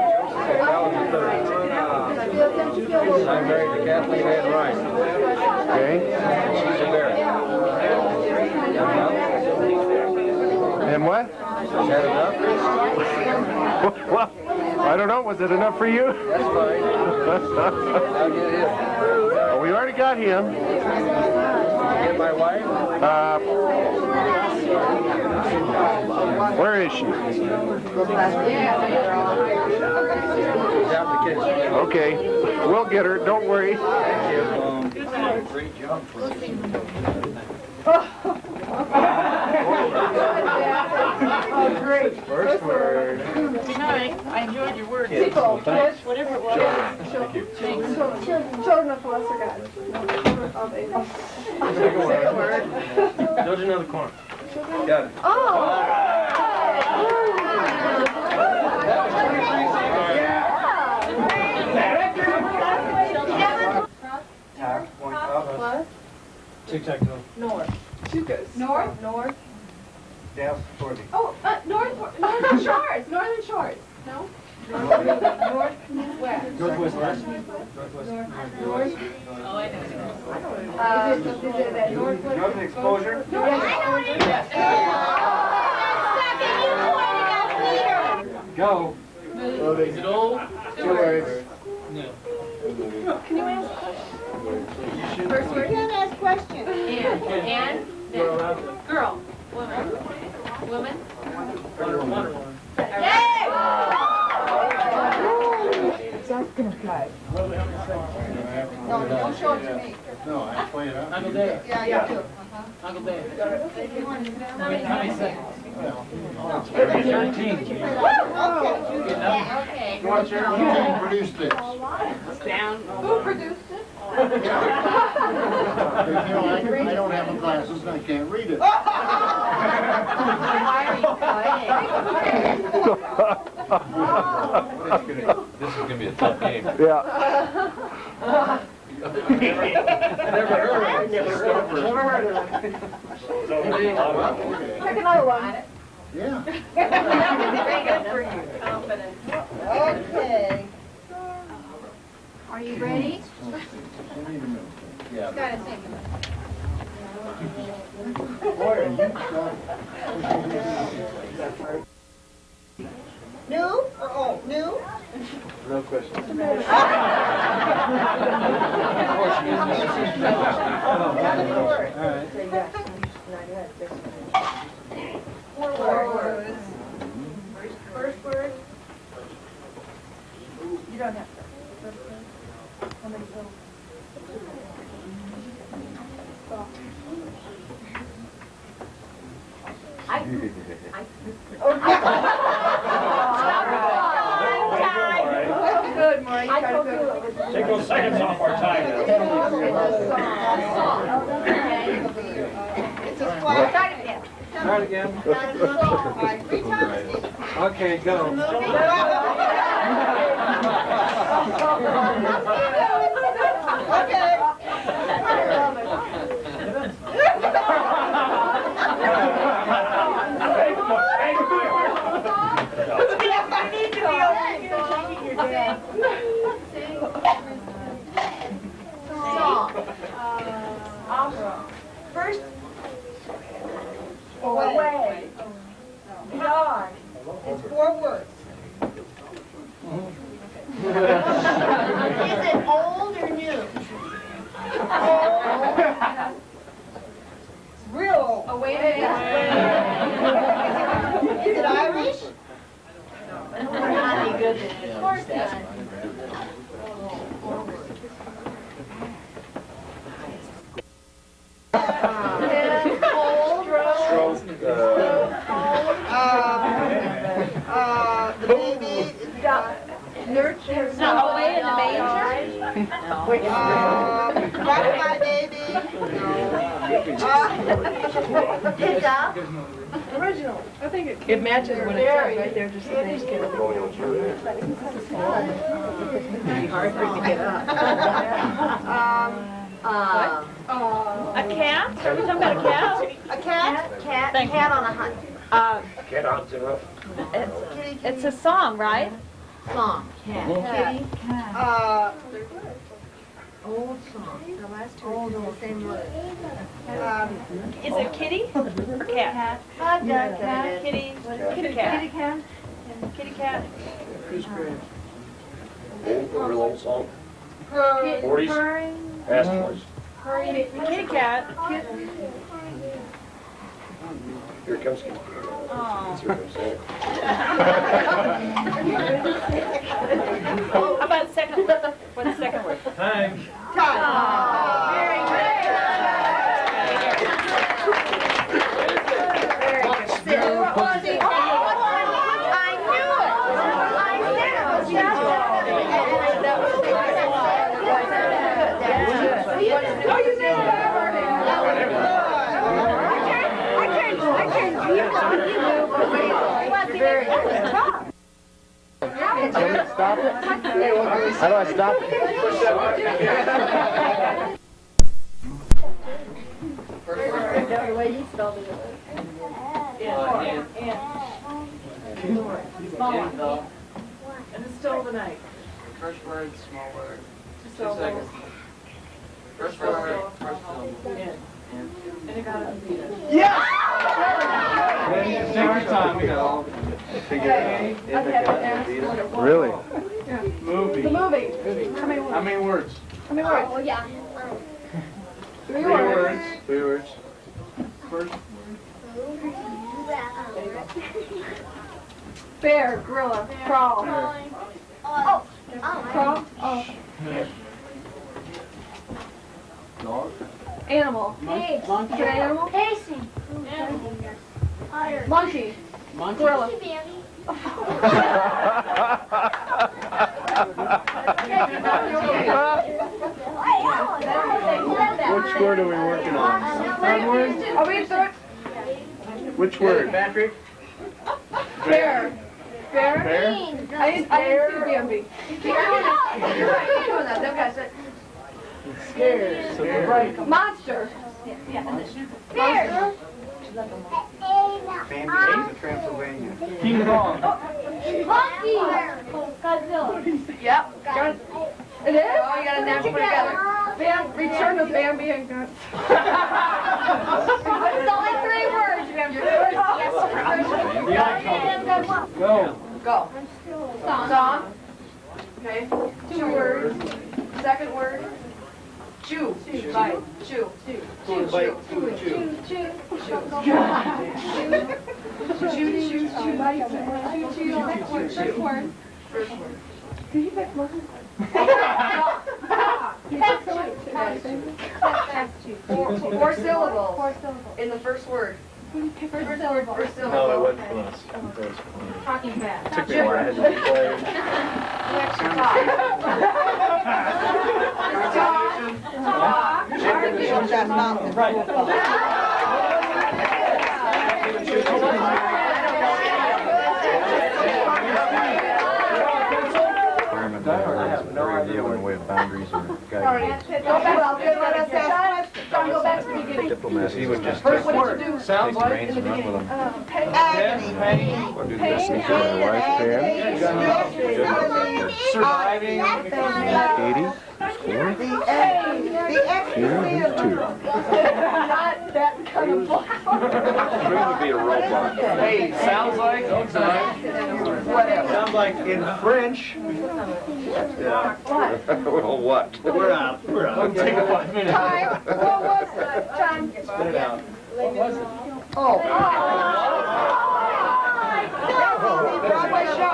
I'm married to Kathleen Ann Ryan. Okay. She's a Barrett. And what? Is that enough? Well, I don't know. Was it enough for you? That's fine. I'll get him. Well, we already got him. Get my wife? Where is she? Okay. We'll get her. Don't worry. Great job for you. Great. First word. Good night. I enjoyed your words. People. Thanks. Whatever it was. Thank you. Children of lesser God. Second word. There's another corner. Got it. Tap, point up. Plus. Tic-tac-toe. North. North. North. Down, toward me. Oh, Northern Shores, Northern Shores. No? Northwest. Northwest left. North. Is it that northwest? Northern exposure. Go. Is it old? 2 words. No. Can you ask questions? First word? You can't ask questions. And? Girl. Woman. Woman. That's gonna fly. No, don't show it to me. No, I play it out. Uncle Dave. Yeah. Uncle Dave. How many seconds? 13. Okay. What's your who produced this? Down. Who produced it? I don't have my glasses and I can't read it. Why are you playing? This is gonna be a tough game. Yeah. Never heard of it. Pick another one. Yeah. Very good for you. Confidence. Okay. Are you ready? Yeah. Gotta think. Boy, are you New or old? New? No question. Four words. First word. You don't have to. First word. How many go? Good, Maureen. You got good. Take those seconds off our time now. It's a squad. Try it again. Okay, go. First, away, beyond. It's 4 words. Is it old or new? Old. Real old. Away. Is it Irish? Not good. Of course not. The baby. Nurture. Not away in the manger? Rock my baby. Pick up. Original. I think it matches when it's right there, just the Thanksgiving. Pretty hard for you to get up. A cat? Are we talking about a cat? A cat? Cat on a hunt. Get on to it. It's a song, right? Song. Cat. Kitty. Old song. The last two are the same word. Is it kitty or cat? Cat. Kitty. Kitty cat. Kitty cat. Kitty cat. Real old song. Purring. 40s. Past 40s. Kitty cat. Here it comes. How about second? What's the second word? Time. Very good. What was it? Want me to stop it? How do I stop it? The way you spelled it. Small one. And it's still the night. First word, small word. 2 seconds. First word, first syllable. And it got it. Yeah! Take your time, you know. Really? Yeah. Movie. The movie. How many words? How many words? Oh, yeah. 3 words. 3 words. First. Bear, gorilla, crawl. Oh. Crawl. Oh. Dog. Animal. Pig. Is it an animal? Pacing. Monkey. Gorilla. Which word are we working on? Third word? Are we third? Which word? Bear. Bear? I didn't do BMB. Keep doing that. Them guys said. Scared. Right. Monster. Bear. Bambi to Transylvania. King Kong. Monkey. Godzilla. Yep. It is? Oh, you gotta now put it together. Return of Bambi and God. It's only 3 words. You have your first yes. Go. Go. Song. Okay. 2 words. Second word. Chew. Bite. Chew. Chew. Bite. Chew. Chew. Chew. Bite. First word. First word. Did you pick one? 4 syllables in the first word. First syllable. No, it wasn't close. Talking fast. Took me a while. I had to be quiet. I have no idea when we have boundaries or guidelines. Go back to the beginning. Diplomacy. He would just First, what did you do? Sounds take the like reins and run with them. Or do this to my wife, Pam. surviving. 80. Score. Here, 2. Not that kind of book. Dream would be a robot. Hey, sounds like. Whatever. Sounds like in French. Well, what? We're out. We're out. Take a 5 minutes. Time. What was it? Time. Spit it out. What was it? Oh. Broadway show.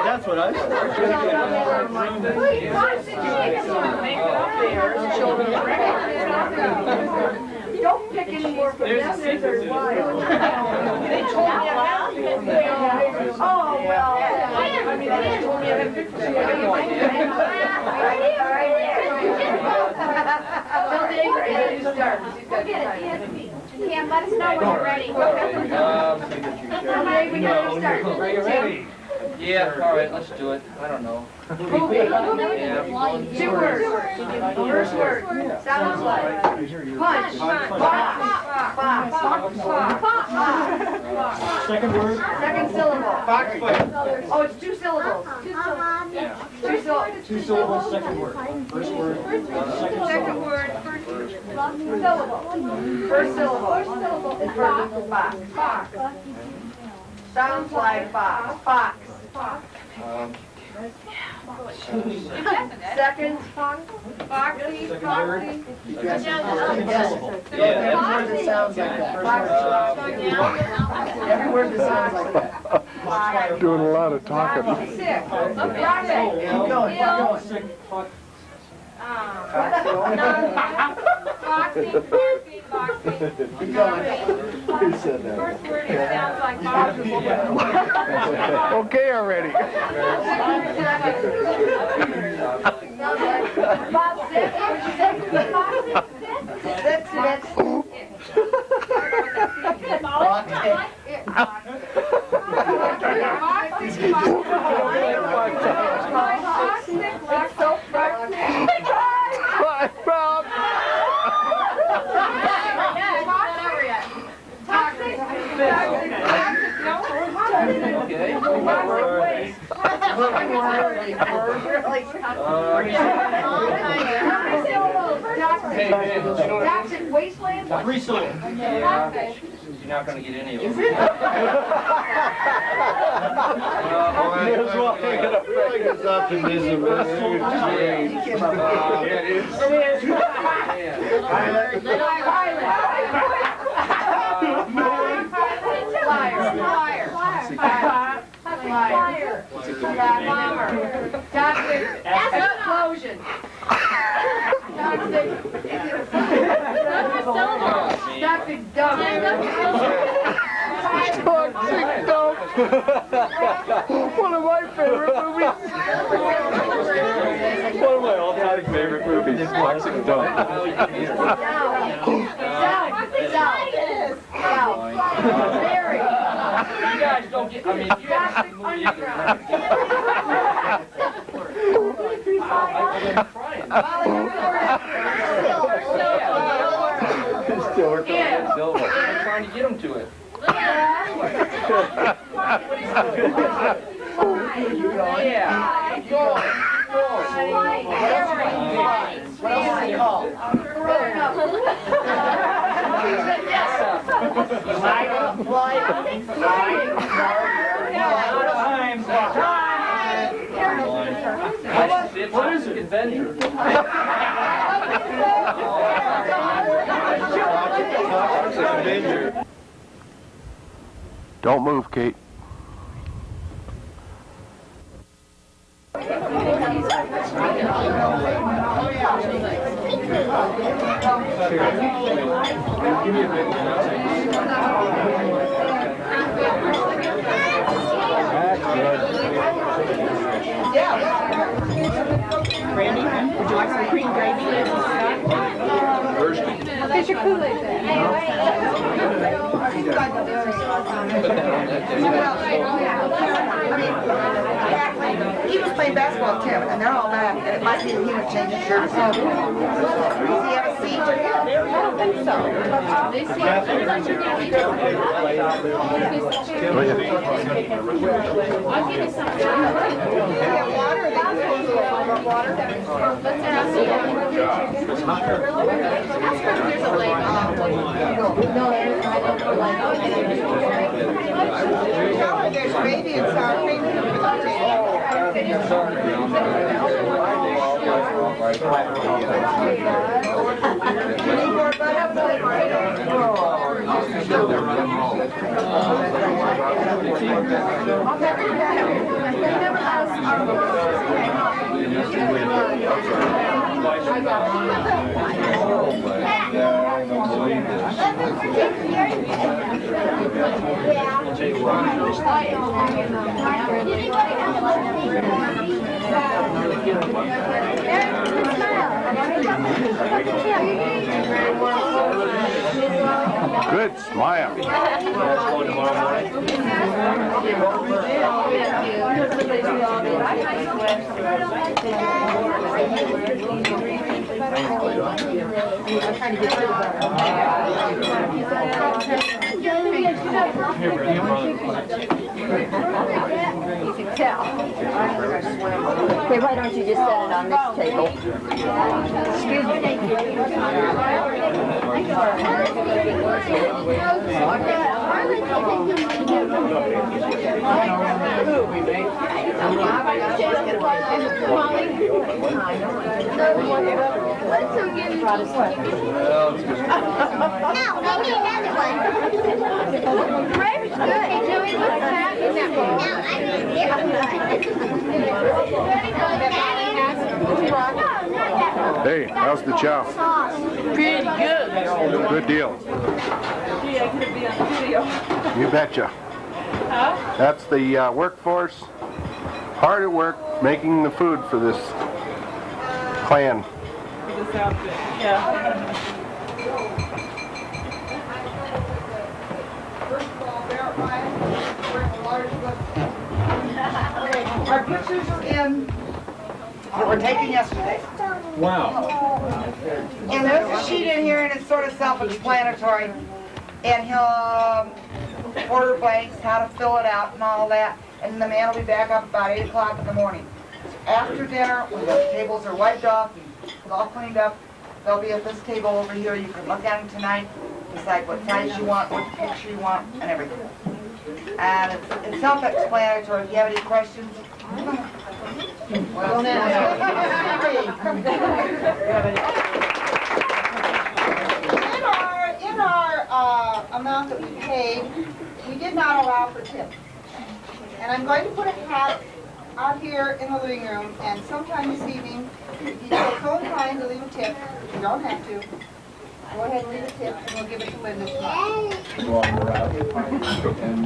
That's what I Don't pick any more from them. They're wild. They told me I had to. Oh, well. I mean, they told me I had to pick from them. Tell Dave we're ready to start. He's got time. Cam, let us know when you're ready. Tell Dave we got to start. Are you ready? Yeah, all right, let's do it. I don't know. Movie. 2 words. First word. Sounds like punch. Second word. Second syllable. Fox fight. Oh, it's 2 syllables. 2 syllables. 2 syllables, second word. First word. Second word. First syllable. Is fox. Sounds like fox. Fox. Second. Foxy. Second word. Yes. Yeah, every word that sounds like that. Every word that sounds like that. Doing a lot of talking. Sick. Keep going. Keep going. Sick. Fuck. Keep going. Who said that? First word sounds like fox. Okay already. Bob, sit. What'd you say? Sit. Toxic wasteland? Preschool. Okay. You're not going to get any of them. His optimism, man. Toxic explosion. Toxic dump. Toxic dump. One of my favorite movies. One of my all-time favorite movies. Toxic dump. Very. You guys don't get, I mean, you haven't seen the movie either. I'm crying. Still working on it. I'm trying to get him to it. Yeah. Go. What else is he called? What is it? Avenger. Don't move, Kate. Randy, would you like some cream gravy? Get your Kool-Aid there. He was playing basketball too, and they're all back, and it might be that he would change his shirt. Does he have a seat? I don't think so. I'll give you some. Water? There's a lake. No, there's gravy and sour cream. Need more butter? Good smile. You can tell. Okay, why don't you just set it on this table? Excuse me. Thank you. Hey, how's the chow? Pretty good. Good deal. You betcha. That's the workforce, hard at work, making the food for this clan. Our pictures are in that we're taking yesterday. Wow. And there's a sheet in here, and it's sort of self-explanatory. And he'll order blanks, how to fill it out and all that, and the man will be back up about 8 o'clock in the morning. After dinner, when the tables are wiped off and all cleaned up, they'll be at this table over here. You can look at them tonight, decide what size you want, what picture you want, and everything. And it's self-explanatory. If you have any questions, well, now. In our amount that we paid, we did not allow for tips. And I'm going to put a hat out here in the living room, and sometime this evening, if you feel so inclined to leave a tip, you don't have to. Go ahead and leave a tip, and we'll give it to Linda tomorrow. Along the route. And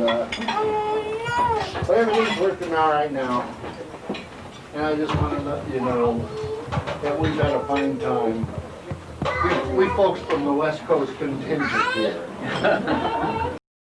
so everything's working all right now. And I just want to let you know that we've had a fine time. We folks from the West Coast contingent here.